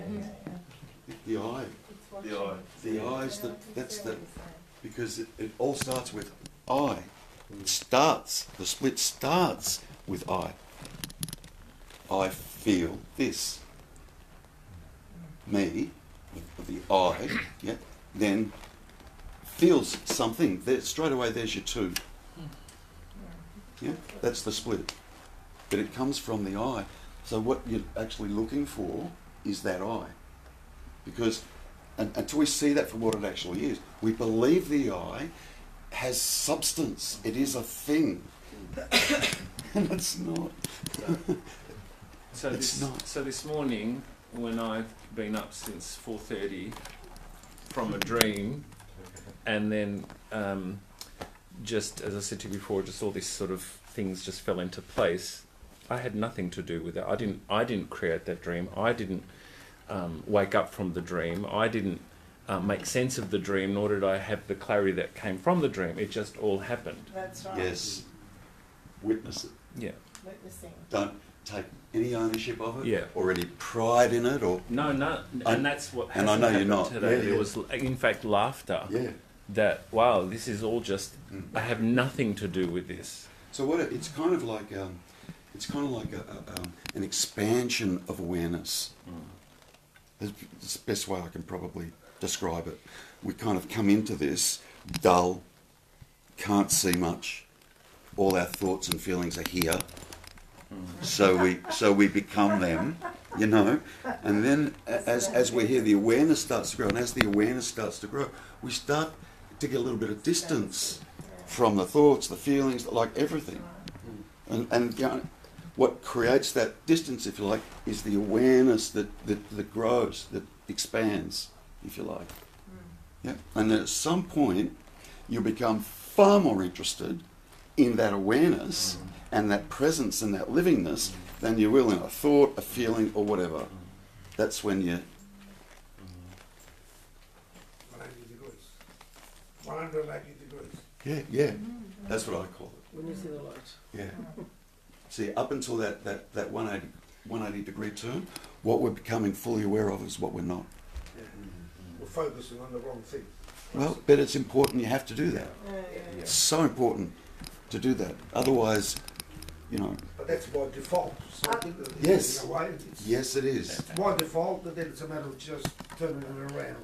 The I. The I is that's the, because it all starts with I. The split starts with I. I feel this. Me, the I, then feels something. There, straight away there's your two. Yeah, that's the split. But it comes from the I. So what you're actually looking for is that I. Because until we see that for what it actually is, we believe the I has substance. It is a thing. And it's not. So this morning, when I've been up since 4:30 from a dream, and then just as I said to you before, just all these sort of things just fell into place. I had nothing to do with it. I didn't create that dream. I didn't wake up from the dream. I didn't make sense of the dream, nor did I have the clarity that came from the dream. It just all happened. That's right. Yes. Witness it. Yeah. Witnessing. Don't take any ownership of it, Yeah. or any pride in it, or No, and that's what and I hasn't know you're happened not. today. Yeah, There yeah. was, in fact, laughter. yeah. That, wow, this is all just, I have nothing to do with this. So what it's kind of like an expansion of awareness. That's the best way I can probably describe it. We kind of come into this dull, can't see much. All our thoughts and feelings are here, So we become them, you know. And then as we're here, the awareness starts to grow, and as the awareness starts to grow, we start to get a little bit of distance from the thoughts, the feelings, like everything. And you know, what creates that distance, if you like, is the awareness that grows, that expands, if you like. Yeah. And at some point, you become far more interested in that awareness and that presence and that livingness than you will in a thought, a feeling, or whatever. That's when you... 180 degrees. 180 degrees. Yeah, yeah. That's what I call it. When you see the lights. Yeah. See, up until that 180 degree turn, what we're becoming fully aware of is what we're not. We're focusing on the wrong thing. Well, but it's important, you have to do that. It's so important to do that. Otherwise, you know... But that's by default. So yes. In a way, Yes, it is. it's by default, but then it's a matter of just turning it around.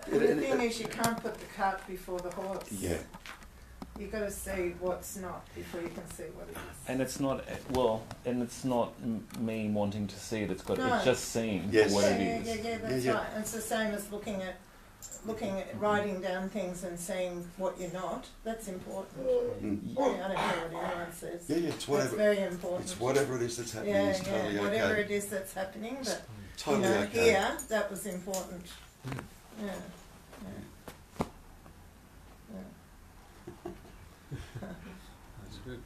The thing is, you can't put the cart before the horse. Yeah. You've got to see what's not before you can see what it is. And it's not, and it's not me wanting to see it, it's No. just seeing Yes. what it Yeah, is. that's right. And it's the same as looking at writing down things and seeing what you're not. That's important. Mm. Yeah, I don't care what anyone says. Yeah, yeah, it's That's whatever. very important. It's whatever it is that's happening. Yeah, It's totally whatever okay. it is that's happening, but Totally you know, okay. here that was important. Yeah. That's good.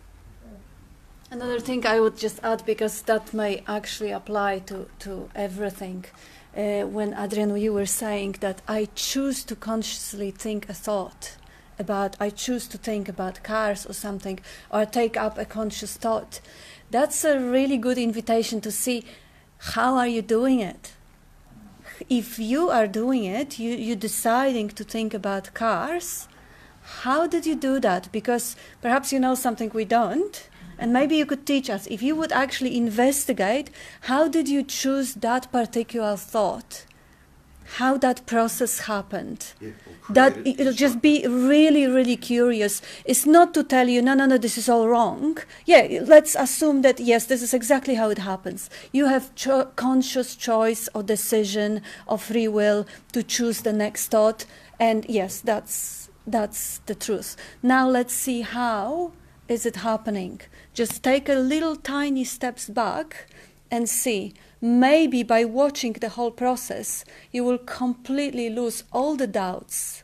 Another thing I would just add, because that may actually apply to everything. When Adrian, you were saying that I choose to consciously think a thought about, I choose to think about cars or something, or take up a conscious thought. That's a really good invitation to see how are you doing it. If you are doing it, you're deciding to think about cars, how did you do that? Because perhaps you know something we don't. And maybe you could teach us, if you would actually investigate, how did you choose that particular thought? How that process happened? Yeah, That it'll just be really, really curious. It's not to tell you, no, this is all wrong. Yeah, let's assume that, yes, this is exactly how it happens. You have conscious choice or decision of free will to choose the next thought. And yes, that's the truth. Now let's see how is it happening. Just take a little tiny steps back and see. Maybe by watching the whole process, you will completely lose all the doubts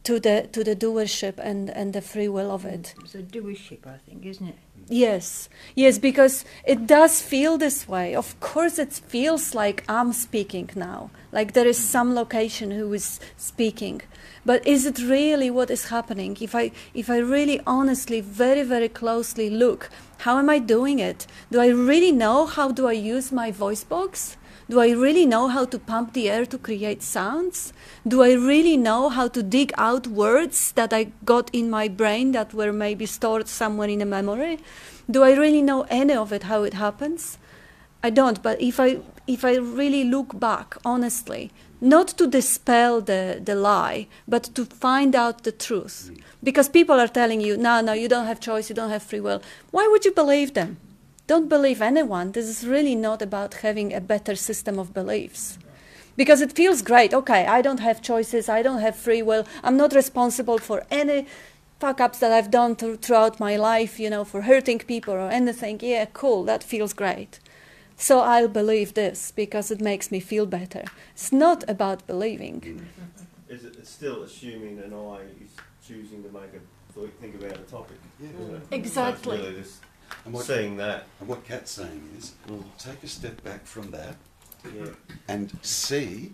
to the doership and the free will of it. It's a doership, I think, isn't it? Yes, because it does feel this way. Of course, it feels like I'm speaking now, like there is some location who is speaking. But is it really what is happening? If I really honestly, very, very closely look, how am I doing it? Do I really know how do I use my voice box? Do I really know how to pump the air to create sounds? Do I really know how to dig out words that I got in my brain that were maybe stored somewhere in a memory? Do I really know any of it, how it happens? I don't, but if I really look back, honestly, not to dispel the lie, but to find out the truth. Because people are telling you, no, you don't have choice, you don't have free will. Why would you believe them? Don't believe anyone. This is really not about having a better system of beliefs. Because it feels great. Okay, I don't have choices, I don't have free will, I'm not responsible for any fuck-ups that I've done throughout my life, for hurting people or anything. Yeah, cool, that feels great. So I'll believe this because it makes me feel better. It's not about believing. It's still assuming an I is choosing to make a think about a topic. Yeah. Exactly. So it's really just seeing that. And what Kat's saying is, take a step back from that Yeah. and see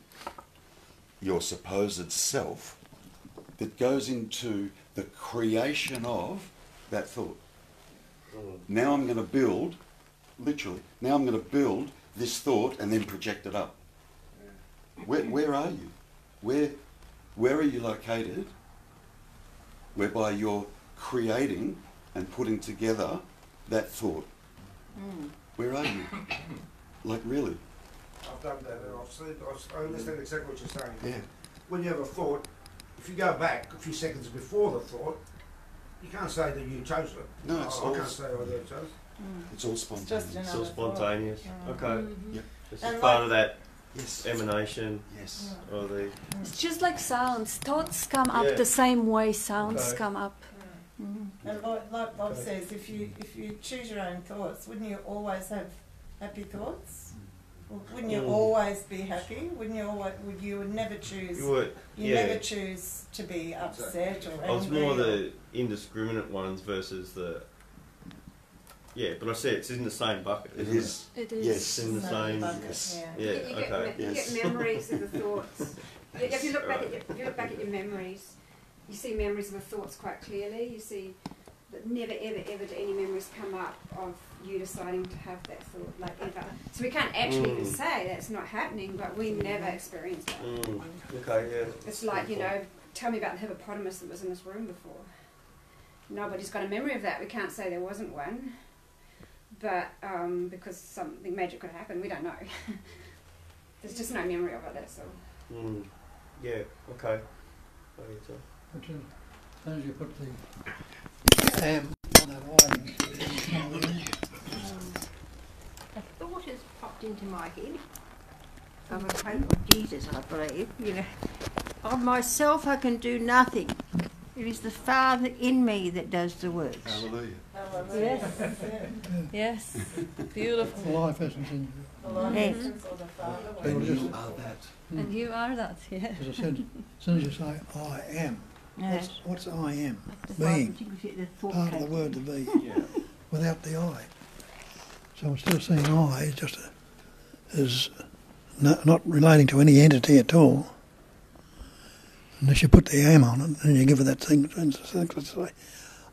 your supposed self that goes into the creation of that thought. Now I'm going to build, literally, now I'm going to build this thought and then project it up. Where are you? Where are you located whereby you're creating and putting together that thought? Where are you? Like really? I've done that and I've seen, I understand exactly what you're saying. Yeah. When you have a thought, if you go back a few seconds before the thought, you can't say that you chose it. No, it's I all... can't say I chose. It's all It's spontaneous. just It's all another thought. spontaneous. Mm. Okay. Yep. It's And part like- of that Yes. emanation Yes. or the. It's just like sounds. Thoughts come up Yeah. the same way sounds Okay. come up. And like Bob says, if you choose your own thoughts, wouldn't you always have happy thoughts? Or wouldn't you always be happy? Wouldn't you always, would never choose? You would. You Yeah. never choose to be upset or angry. Oh, it's more or- the indiscriminate ones versus the. Yeah, but I said it's in the same bucket. It Isn't is. It is. Yes. It's in the Same same. bucket, Yes. yeah. Yeah. You get, Okay. you Yes. get memories of the thoughts. If you look back Right. if you look back at your memories, you see memories of the thoughts quite clearly. You see that never ever do any memories come up of you deciding to have that thought, like ever. So we can't actually even say that's not happening, but we never experience that. Okay. Yeah. It's like, you know, tell me about the hippopotamus that was in this room before. Nobody's got a memory of that. We can't say there wasn't one. But because something magic could happen, we don't know. There's just no memory of it, that's all. Yeah. Okay. I get so. But as soon as you put the am on that line, A thought has popped into my head of a hope of Jesus, I believe. You know, of myself I can do nothing. It is the Father in me that does the works. Hallelujah. Hallelujah. Yes. Yeah. Yes. Beautiful. the life essence in you. The life Yes. essence or the Father. They will And just- you are that. And you are that, yeah. As I said, as soon as you say I am, Yes. what's I am? The Being. the thought Part of the came. word to be, Yeah. without the I. So instead of saying I, it's just as not relating to any entity at all. Unless you put the am on it, and you give it that thing, let's say,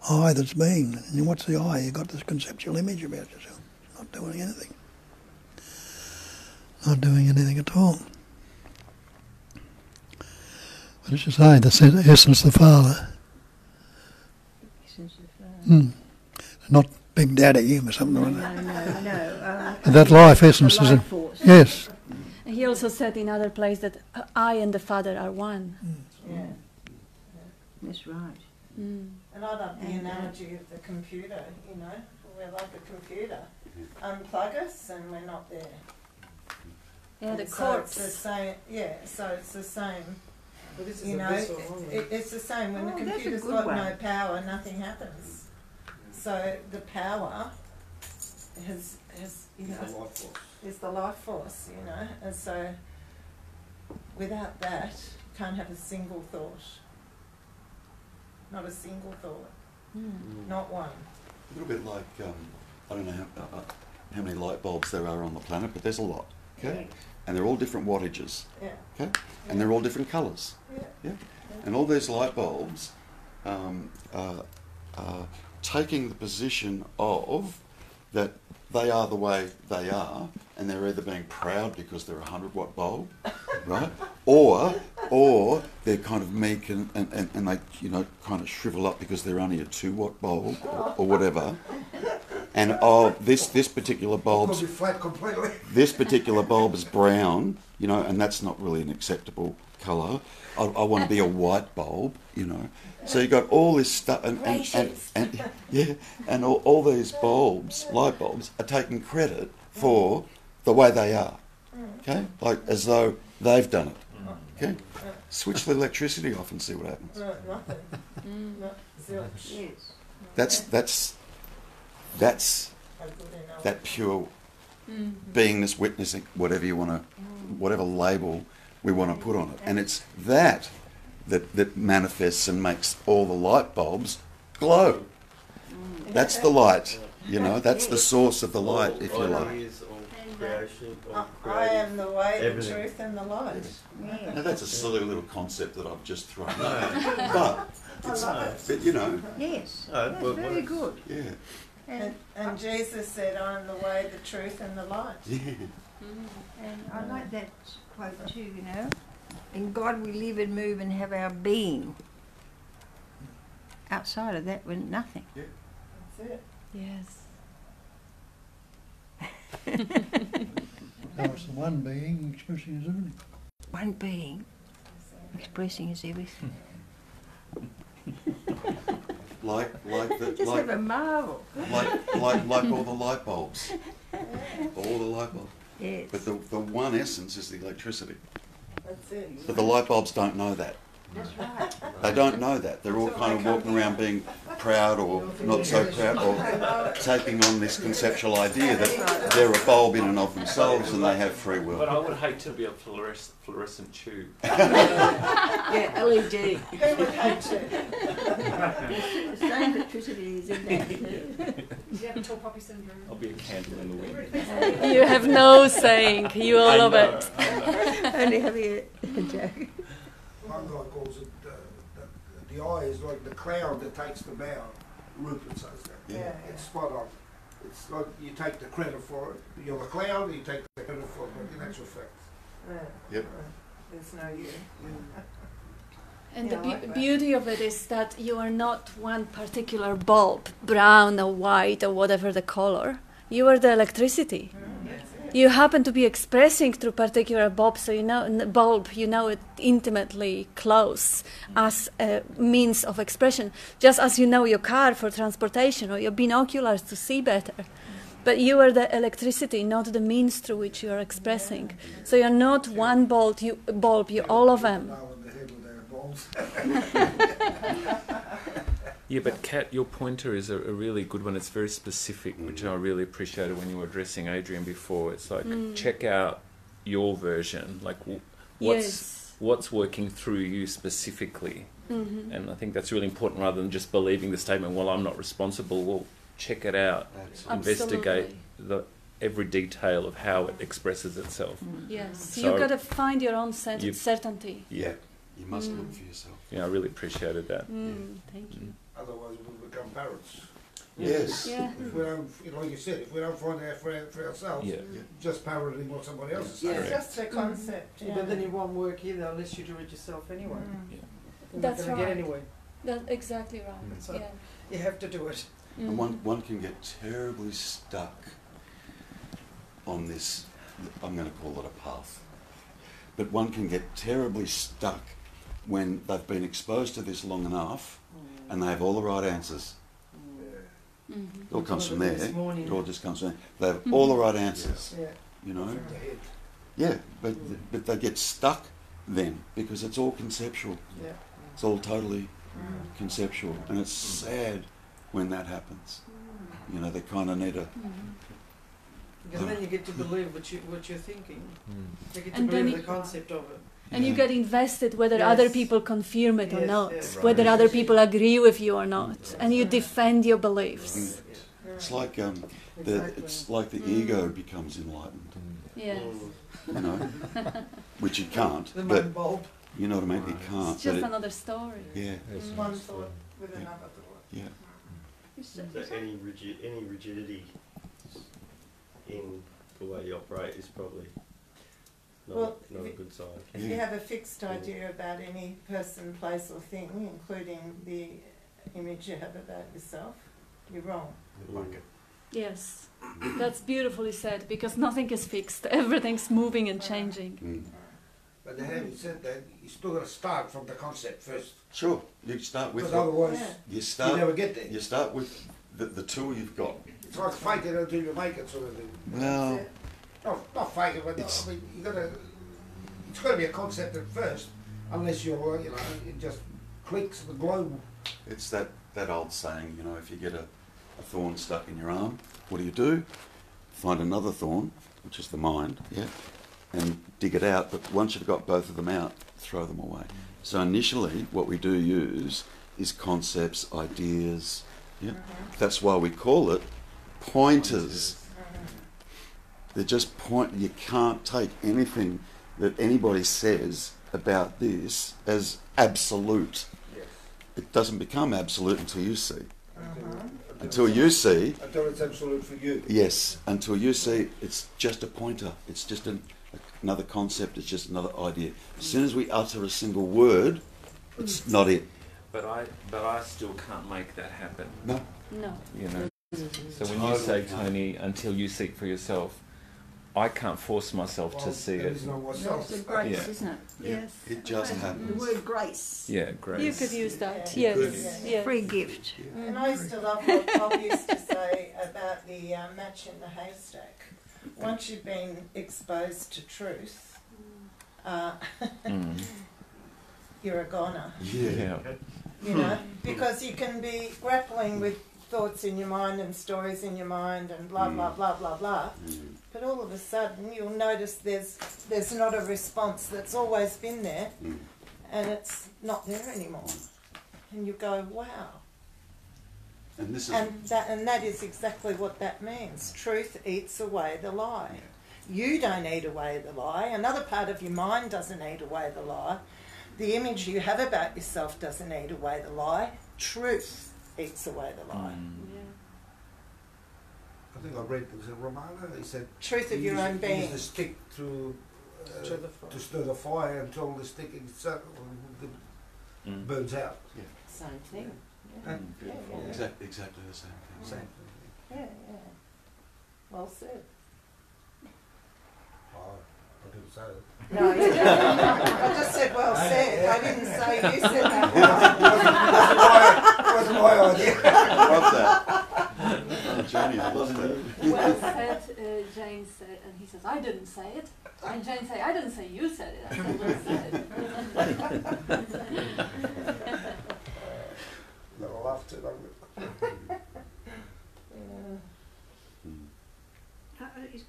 I that's being. And what's the I? You've got this conceptual image about yourself. Not doing anything. Not doing anything at all. But as you say, the essence of the Father. Essence of, Not Big Daddy or something like that. no. But that life essence is... life force. Yes. He also said in other place that I and the Father are one. Yeah. That's right. Mm. And I love the And, analogy of the computer, you know. We're like a computer. Unplug us and we're not there. Yeah, the And so it's corpse. the same, yeah, so it's the same. But this is You a know, vessel only. it's the same. When the Oh, that's a computer's good got one. no power, nothing happens. So the power has you It's a know, life force. is the life force, you know. And so without that, you can't have a single thought. Not a single thought. Not one. A little bit like, I don't know how many light bulbs there are on the planet, but there's a lot. Okay? And they're all different wattages. Yeah. Okay? And they're all different colours. Yeah. Yeah? And all these light bulbs are taking the position of that they are the way they are, and they're either being proud because they're a 100-watt bulb, right? Or they're kind of meek and they, you know, kind of shrivel up because they're only a 2-watt bulb or whatever. And this particular bulb's Probably flat completely. this particular bulb is brown, you know, and that's not really an acceptable colour. I want to be a white bulb, you know. So you've got all this stuff, and yeah, and all these bulbs, light bulbs, are taking credit for the way they are, okay? Like as though they've done it, okay? Switch the electricity off and see what happens. No, nothing. No, zilch. Yes. That's How good enough. that pure beingness, witnessing, whatever you want to, whatever label we want to put on it. And it's that manifests and makes all the light bulbs glow. That's the light, you know, that's the source of the light, if you All like. ideas, all creation, all I creative. am the way, the everything. truth, and the light. Now that's a silly little concept that I've just thrown No. out. But you know, Yes. No, That's but very what- good. yeah, And Jesus said, I am the way, the truth, and the light. yeah. And I like that quote too, you know. In God we live and move and have our being. Outside of that, we're nothing. That's it. Yes. Now it's the one being expressing his everything. One being expressing as everything. Just have a marvel. like all the light bulbs. All the light bulbs. Yes. But the one essence is the electricity. That's it. But the light bulbs don't know that. That's right. They don't know that. They're all kind of walking around being proud or not so proud, or taking on this conceptual idea that they're a bulb in and of themselves and they have free will. But I would hate to be a fluorescent tube. Yeah, LED. Who would hate to? The same electricity is in there. Do you have tall poppy syndrome? I'll be a candle in the wind. You have no saying. You all of it. Only having a joke. One guy calls it the eye is like the cloud that takes the bow. Rupert says that. Yeah. It's spot on. It's like you take the credit for it. You're the cloud, you take the credit for it, but in actual fact. Yep. There's no you. And Yeah, the I like that. beauty of it is that you are not one particular bulb, brown or white or whatever the color. You are the electricity. You happen to be expressing through particular bulb, so you know it intimately close as a means of expression, just as you know your car for transportation or your binoculars to see better. But you are the electricity, not the means through which you are expressing. So you're not one bulb, you're all of them. Now in the head with their balls. Yeah, but Kat, your pointer is a really good one. It's very specific, which I really appreciated when you were addressing Adrian before. It's like, check out your version, like what's working through you specifically. Mm-hmm. And I think that's really important rather than just believing the statement, well, I'm not responsible. Well, check it out. Investigate every detail of how it expresses itself. Yes, So you've got to find your own certainty. Yeah, you must look for yourself. Yeah, I really appreciated that. Thank you. Otherwise we'll become parrots. Yes. Yeah. If we don't, like you said, if we don't find out for ourselves, just parroting what somebody else is saying. It's just a concept. Yeah, but then it won't work either unless you do it yourself anyway. You're That's not going to right. get anywhere. That's exactly right. So Yeah. you have to do it. And one can get terribly stuck on this, I'm going to call it a path, but one can get terribly stuck when they've been exposed to this long enough and they have all the right answers. It all comes from there. It all just comes from there. They have all the right answers, you know. Yeah, but they get stuck then because it's all conceptual. It's all totally conceptual, and it's sad when that happens. You know, they kind of need a... Because then you get to believe what you're thinking. You get to And then believe the concept of it. And you get invested whether other people confirm it or Yes, not, yes. whether other people agree with you or not, and you defend your beliefs. It's like it's like the ego becomes enlightened. Yes. You know, which it can't. The But mind bulb. you know what I mean? It can't. It's just but another story. yeah. One thought with another thought. Yeah. So any rigidity in the way you operate is probably not a good sign. If you have a fixed idea about any person, place or thing, including the image you have about yourself, you're wrong. Yes, that's beautifully said, because nothing is fixed. Everything's moving and changing. But having said that, you still got to start from the concept first. Sure. You start with Because otherwise, you never get there. You start with the tool you've got. It's like fake it until you make it, sort of thing. Well, Not fake it, but I mean, you got to. It's got to be a concept at first, unless you're, you know, it just clicks the globe. it's that old saying, you know, if you get a thorn stuck in your arm, what do? Find another thorn, which is the mind, and dig it out. But once you've got both of them out, throw them away. So initially, what we do use is concepts, ideas. That's why we call it pointers. They're just you can't take anything that anybody says about this as absolute. It doesn't become absolute until you see. Until you see. Until it's absolute for you. Yes, until you see it's just a pointer. It's just another concept. It's just another idea. As soon as we utter a single word, it's not it. But I still can't make that happen. No. No. You know. So when you say, Tony, until you seek for yourself, I can't force myself to see there it. is no more That's self. the grace, Yeah. isn't it? Yes. It just The happens. word grace. Yeah, great. You could use that. Yeah. Yes. Yeah. Yes. Free gift. And I used to love what Bob used to say about the match in the haystack. Once you've been exposed to truth, you're a goner. Yeah. You know, because you can be grappling with thoughts in your mind and stories in your mind and blah blah blah blah blah. But all of a sudden you'll notice there's not a response that's always been there, and it's not there anymore. And you go, wow. And this is And that is exactly what that means. Truth eats away the lie. You don't eat away the lie. Another part of your mind doesn't eat away the lie. The image you have about yourself doesn't eat away the lie. Truth eats away the lie. I think I read, was it Romano? He said, Truth of your own use being. the stick to Stir the fire. to stir the fire until the stick burns out. Same thing. Yeah. Yeah. exactly the same thing. Same. Yeah. Well said. Oh, I didn't say it. No, you didn't. I just said well said. I didn't say you said that. Wasn't my idea. I love that. Oh, Johnny, I love that. Well said, Jane said, and he says, I didn't say it. And Jane said, I didn't say you said it. I said, well said. I'll laugh too long.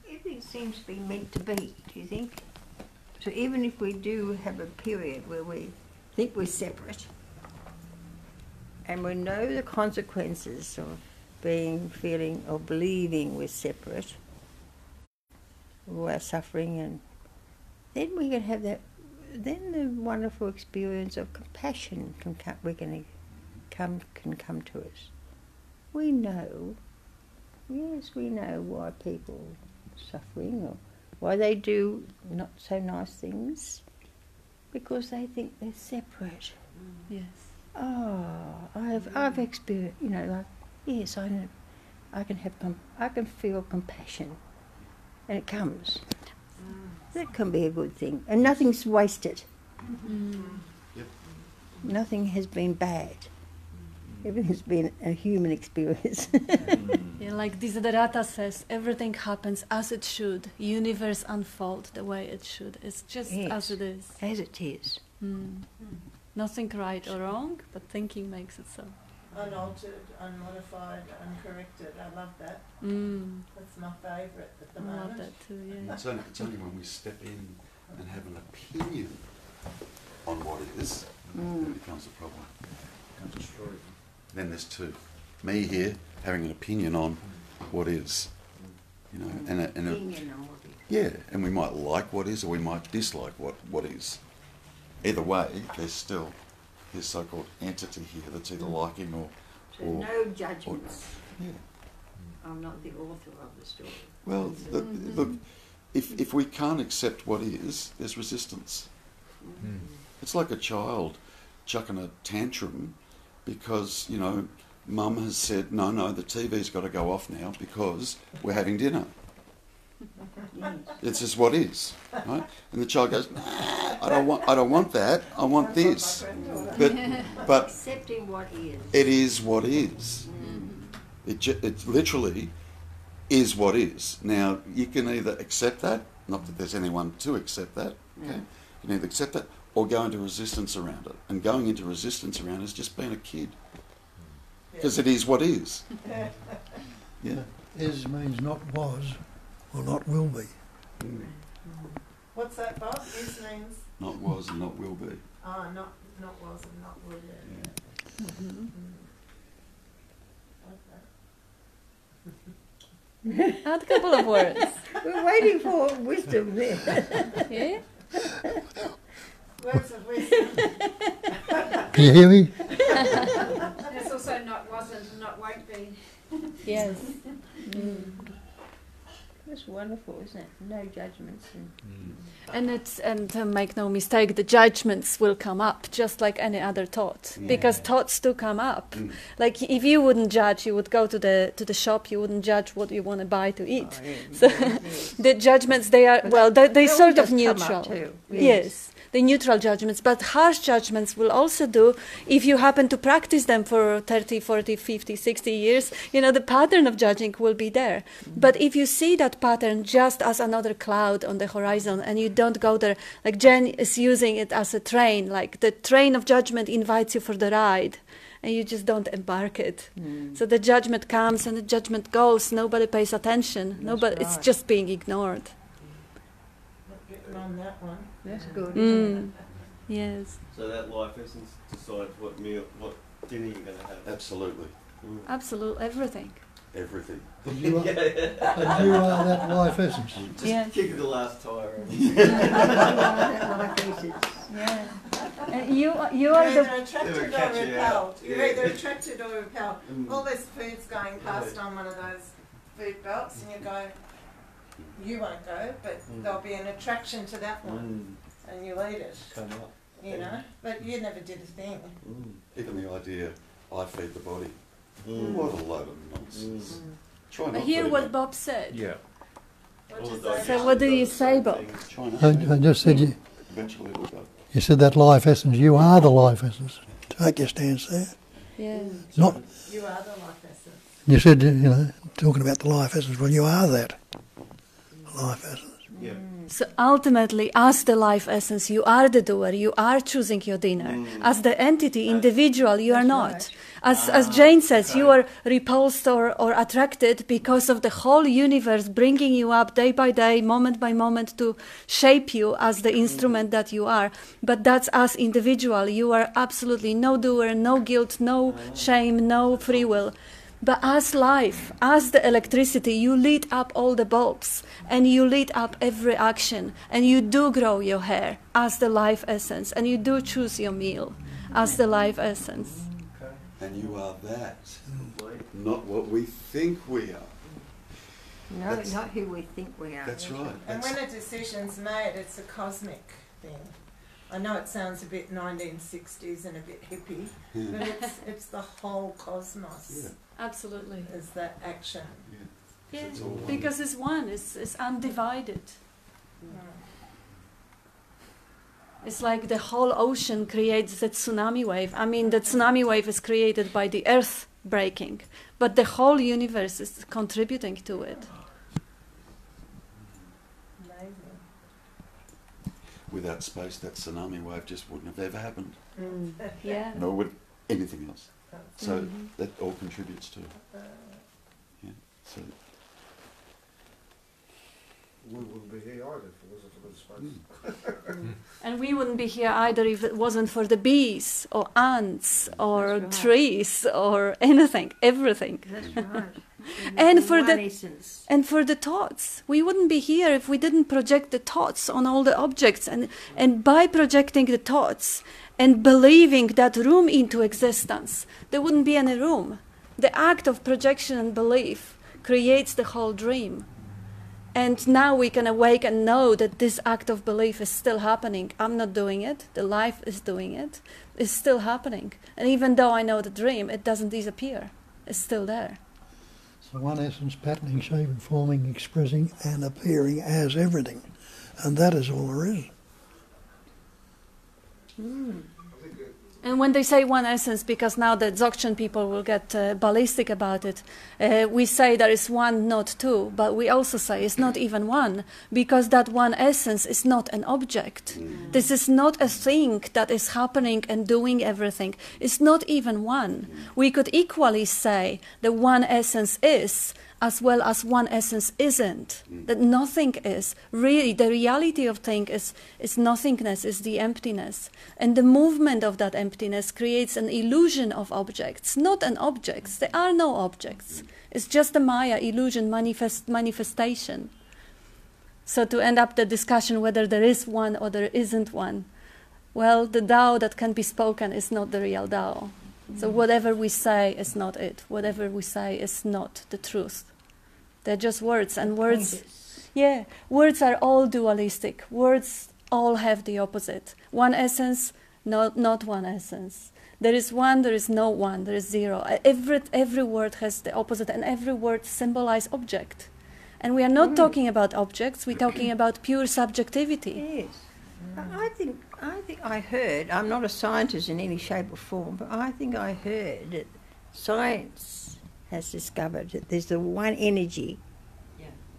Everything seems to be meant to be, do you think? So even if we do have a period where we think we're separate, and we know the consequences of feeling, or believing we're separate, we're suffering, and then we can have that. Then the wonderful experience of compassion can come to us. We know, yes, we know why people are suffering, or why they do not so nice things, because they think they're separate. Yes. Oh, I've experienced, like, yes, I know, I can feel compassion, and it comes. That can be a good thing, and nothing's wasted. Yep. Nothing has been bad. Everything's been a human experience. Yeah, like Desiderata says, everything happens as it should. Universe unfold the way it should. It's just Yes, as it is. as it is. Nothing right or wrong, but thinking makes it so. Unaltered, unmodified, uncorrected. I love that. That's my favourite at the I love moment. that too, yeah. It's only when we step in and have an opinion on what is that it becomes a problem. Then there's two. Me here having an opinion on what is, Opinion on what is. yeah, and we might like what is, or we might dislike what is. Either way, there's still this so-called entity here that's either liking or So no judgments. yeah. I'm not the author of the story. Well, look, if we can't accept what is, there's resistance. It's like a child chucking a tantrum because, Mum has said, no, the TV's got to go off now because we're having dinner. It's just what is, right? And the child goes, nah, I don't want that. I want this. But Accepting what is. it is what is. It literally is what is. Now, you can either accept that, not that there's anyone to accept that, okay? You can either accept that or go into resistance around it. And going into resistance around it is just being a kid. Because it is what is. Yeah. Is means not was or not will be. What's that, Bob? Is means? Not was and not will be. Ah, not was and not will be. Like that. Add a couple of words. We're waiting for wisdom there. Yeah? Words of wisdom. Can you hear me? There's also not wasn't and not won't be. Yes. That's wonderful, isn't it? No judgments. And make no mistake, the judgments will come up just like any other thought, because thoughts do come up. Like if you wouldn't judge, you would go to the shop. You wouldn't judge what you want to buy to eat. So the judgments, they are they sort of neutral. Yes. The neutral judgments, but harsh judgments will also do if you happen to practice them for 30, 40, 50, 60 years, the pattern of judging will be there. But if you see that pattern just as another cloud on the horizon and you don't go there, like Jen is using it as a train, like the train of judgment invites you for the ride and you just don't embark it. So the judgment comes and the judgment goes, nobody pays attention, it's just being ignored. On that one. That's good. Yes. So that life essence decides what dinner you're going to have. Absolutely. Absolutely, everything. Everything. And you are that life essence. Just kicking the last tyre. Yeah. And you are You're either attracted It'll catch or you repelled. out. You're Yeah. either attracted or repelled. All this food's going past on one of those food belts, and you go, you won't go, but there'll be an attraction to that one, and you'll eat it. Come up. But you never did a thing. Even the idea, I feed the body. What a load of nonsense. Try not I hear to, what mate. Bob said. Yeah. So what do you say, Bob? Try not I to. just said Eventually it'll go. you said that life essence. You are the life essence. Take your stance there. Yeah. Not. You are the life essence. You said talking about the life essence. Well, you are that life essence. Yeah. So ultimately, as the life essence, you are the doer. You are choosing your dinner. As the entity, individual, you are not. As Jane says, you are repulsed or attracted because of the whole universe bringing you up day by day, moment by moment, to shape you as the instrument that you are. But that's as individual. You are absolutely no doer, no guilt, no shame, no free will. But as life, as the electricity, you lit up all the bulbs and you lit up every action and you do grow your hair as the life essence and you do choose your meal as the life essence. And you are that, not what we think we are. No, not who we think we are. That's right. And when a decision's made, it's a cosmic thing. I know it sounds a bit 1960s and a bit hippie, but it's the whole cosmos. Absolutely. Is that action. Yeah, because it's one, it's undivided. It's like the whole ocean creates that tsunami wave. I mean, the tsunami wave is created by the earth breaking, but the whole universe is contributing to it. Amazing. Without space, that tsunami wave just wouldn't have ever happened. Yeah. Nor would anything else. So that all contributes to it. Yeah. So We wouldn't be here either if it wasn't for the space. And we wouldn't be here either if it wasn't for the bees or ants or trees or anything, everything. That's right. And for One the essence. and for the thoughts, we wouldn't be here if we didn't project the thoughts on all the objects. And by projecting the thoughts and believing that room into existence, there wouldn't be any room. The act of projection and belief creates the whole dream. And now we can awake and know that this act of belief is still happening. I'm not doing it. The life is doing it. It's still happening. And even though I know the dream, it doesn't disappear. It's still there. So one essence, patterning, shaping, forming, expressing, and appearing as everything. And that is all there is. And when they say one essence, because now the Dzogchen people will get ballistic about it, we say there is one, not two, but we also say it's not even one, because that one essence is not an object. This is not a thing that is happening and doing everything. It's not even one. We could equally say the one essence is, as well as one essence isn't, that nothing is. Really, the reality of thing is nothingness, is the emptiness. And the movement of that emptiness creates an illusion of objects, not an object. There are no objects. It's just a Maya illusion manifestation. So to end up the discussion whether there is one or there isn't one, well, the Tao that can be spoken is not the real Tao. So whatever we say is not it. Whatever we say is not the truth. They're just words, and words, yeah, words are all dualistic. Words all have the opposite. One essence, not one essence. There is one, there is no one, there is zero. Every word has the opposite, and every word symbolizes object. And we are not talking about objects, we're talking about pure subjectivity. Yes. I think I heard, I'm not a scientist in any shape or form, but I think I heard that science has discovered that there's the one energy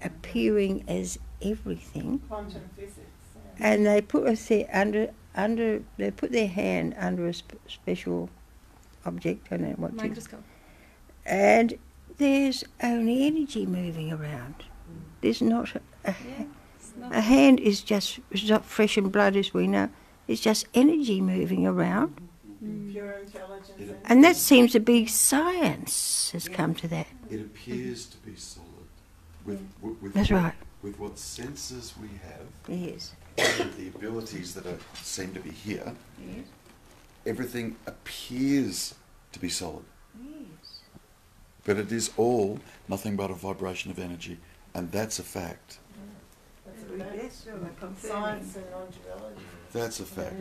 appearing as everything. Quantum physics. And they put us there under they put their hand under a special object, I don't know what Microscope. and there's only energy moving around. There's not a hand is just, it's not flesh and blood as we know, it's just energy moving around. Pure intelligence. And that seems to be science has come to that. It appears to be solid. With That's right. With what senses we have, Yes. and the abilities that seem to be here, everything appears to be solid. Yes. But it is all nothing but a vibration of energy, and that's a fact. Science and non-duality. That's a fact.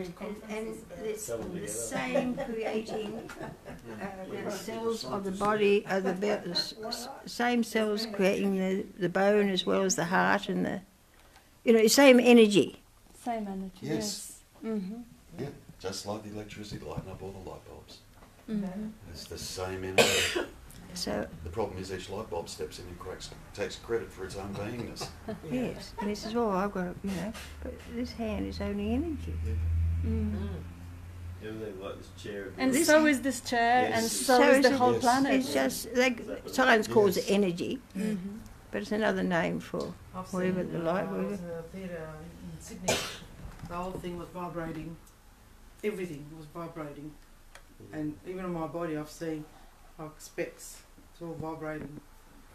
And it's the same creating the cells of the body, are the same cells creating the bone as well as the heart and the, same energy. Same energy, Yes. Mm-hmm. Yeah, just like the electricity lighting up all the light bulbs. Mm-hmm. It's the same energy. So The problem is each light bulb steps in and takes credit for its own beingness. yes, and he says, "Oh, I've got but this hand is only energy." Everything like this chair. And so is this chair, Yes. and so is the whole planet. It's just science calls it Yes. energy, but it's another name for I've whatever seen, the light. I was in a theatre in Sydney. The whole thing was vibrating. Everything was vibrating, and even on my body, I've seen like specks. It's all vibrating.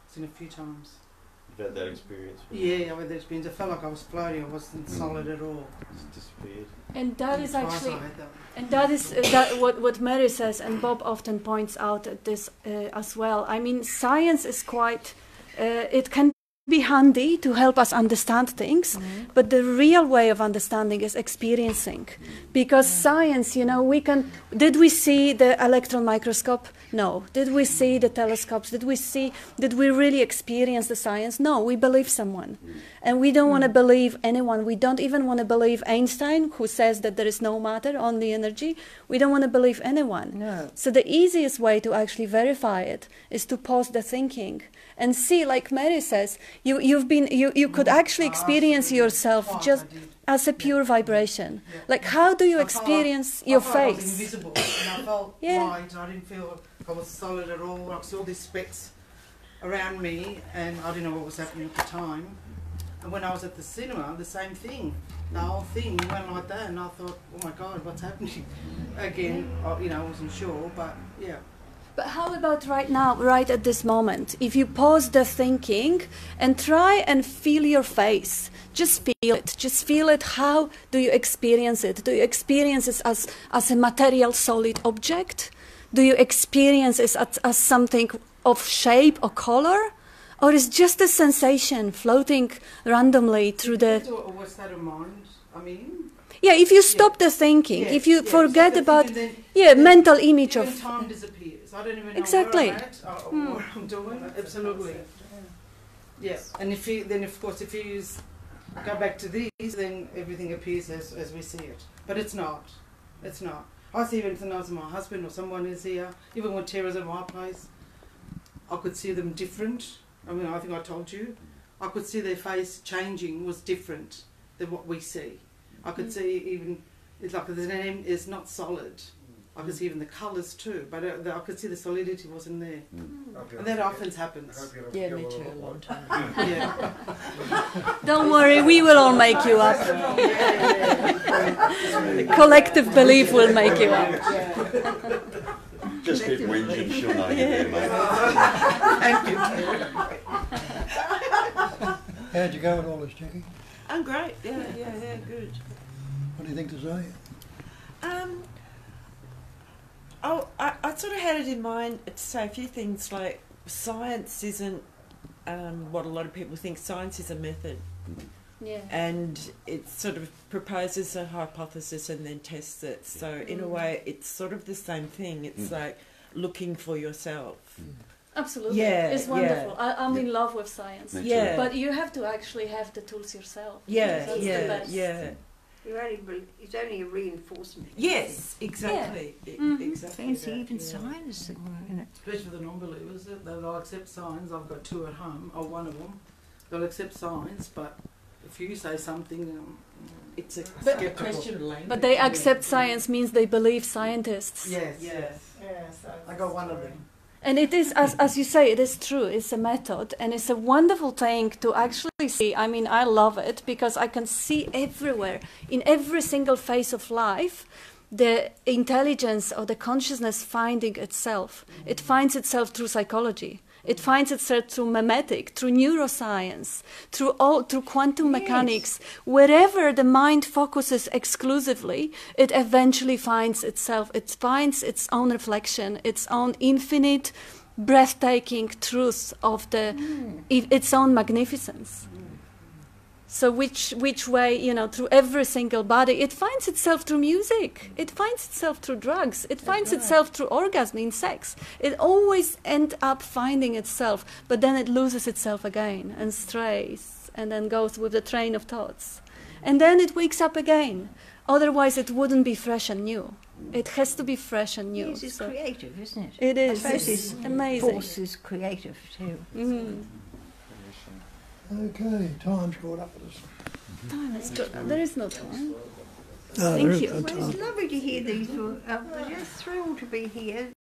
I've seen a few times. You've had that experience? Yeah, I had that experience. I felt like I was floating. I wasn't solid at all. It's disappeared. And that is Twice actually, I had that. and that is what Mary says, and Bob often points out at this as well. I mean, science is quite, it can be handy to help us understand things, but the real way of understanding is experiencing. Because science, did we see the electron microscope? No. Did we see the telescopes? Did we really experience the science? No, we believe someone. And we don't want to believe anyone. We don't even want to believe Einstein, who says that there is no matter, only energy. We don't want to believe anyone. No. So the easiest way to actually verify it is to pause the thinking and see, like Mary says, you could actually experience yourself just as a pure vibration. Yeah. Like, how do you I felt experience like, your I felt like I was face? invisible, and I felt Yeah. light. I didn't feel I was solid at all. I saw all these specks around me, and I didn't know what was happening at the time. And when I was at the cinema, the same thing. The whole thing went like that, and I thought, oh my God, what's happening? Again, I wasn't sure, but yeah. But how about right now, right at this moment? If you pause the thinking and try and feel your face, just feel it. Just feel it. How do you experience it? Do you experience it as a material, solid object? Do you experience it as something of shape or color? Or is just a sensation floating randomly through the... What's that of mind? I mean... Yeah, if you stop the thinking, if you forget about... mental image even of... time disappears. I don't even know Exactly. where I'm at or what I'm doing. Absolutely. Yeah, and if you go back to these, then everything appears as we see it. But it's not. It's not. I see even sometimes my husband or someone is here, even when Tara's at my place, I could see them different. I mean, I think I told you. I could see their face changing was different than what we see. I could see even, it's like the name is not solid. I could see even the colours too, but I could see the solidity wasn't there. And that often happens. Yeah, me too, a long time. Yeah. Don't worry, we will all make you up. Collective belief will make you up. Just keep whinging, she'll know you're there, mate. How'd you go with all this, Jackie? I'm great. Yeah, good. What do you think to say? I sort of had it in mind to say a few things like science isn't what a lot of people think. Science is a method. Yeah. And it sort of proposes a hypothesis and then tests it. So in a way, it's sort of the same thing. It's like looking for yourself. Absolutely. Yeah, It's wonderful. yeah. I'm in love with science. Me too. Yeah. But you have to actually have the tools yourself. Yeah, That's the yeah, best. yeah. It's only a reinforcement. Yes, exactly. Exactly. Fancy that, even yeah. science, you know. Especially for the non-believers, they'll accept science. I've got two at home, or one of them. They'll accept science, but if you say something, It's a But- question of language. But they accept science means they believe scientists. yes, Yes. Yes, I got one of them. And it is, as you say, it is true. It's a method, and it's a wonderful thing to actually see. I mean, I love it because I can see everywhere, in every single phase of life, the intelligence or the consciousness finding itself. It finds itself through psychology. It finds itself through memetic, through neuroscience, through quantum mechanics. Wherever the mind focuses exclusively, it eventually finds itself. It finds its own reflection, its own infinite, breathtaking truth of its own magnificence. So which way, through every single body, it finds itself through music, it finds itself through drugs, it finds itself through orgasm in sex. It always ends up finding itself, but then it loses itself again and strays and then goes with the train of thoughts. And then it wakes up again. Otherwise it wouldn't be fresh and new. It has to be fresh and new. Yes, it's creative, isn't it? It is. I suppose It's this amazing. force is creative too. Mm. Okay, time's caught up with us. Time is good. There is no time. No, Thank there is you. no Well, it's time. lovely to hear these. We're just thrilled to be here.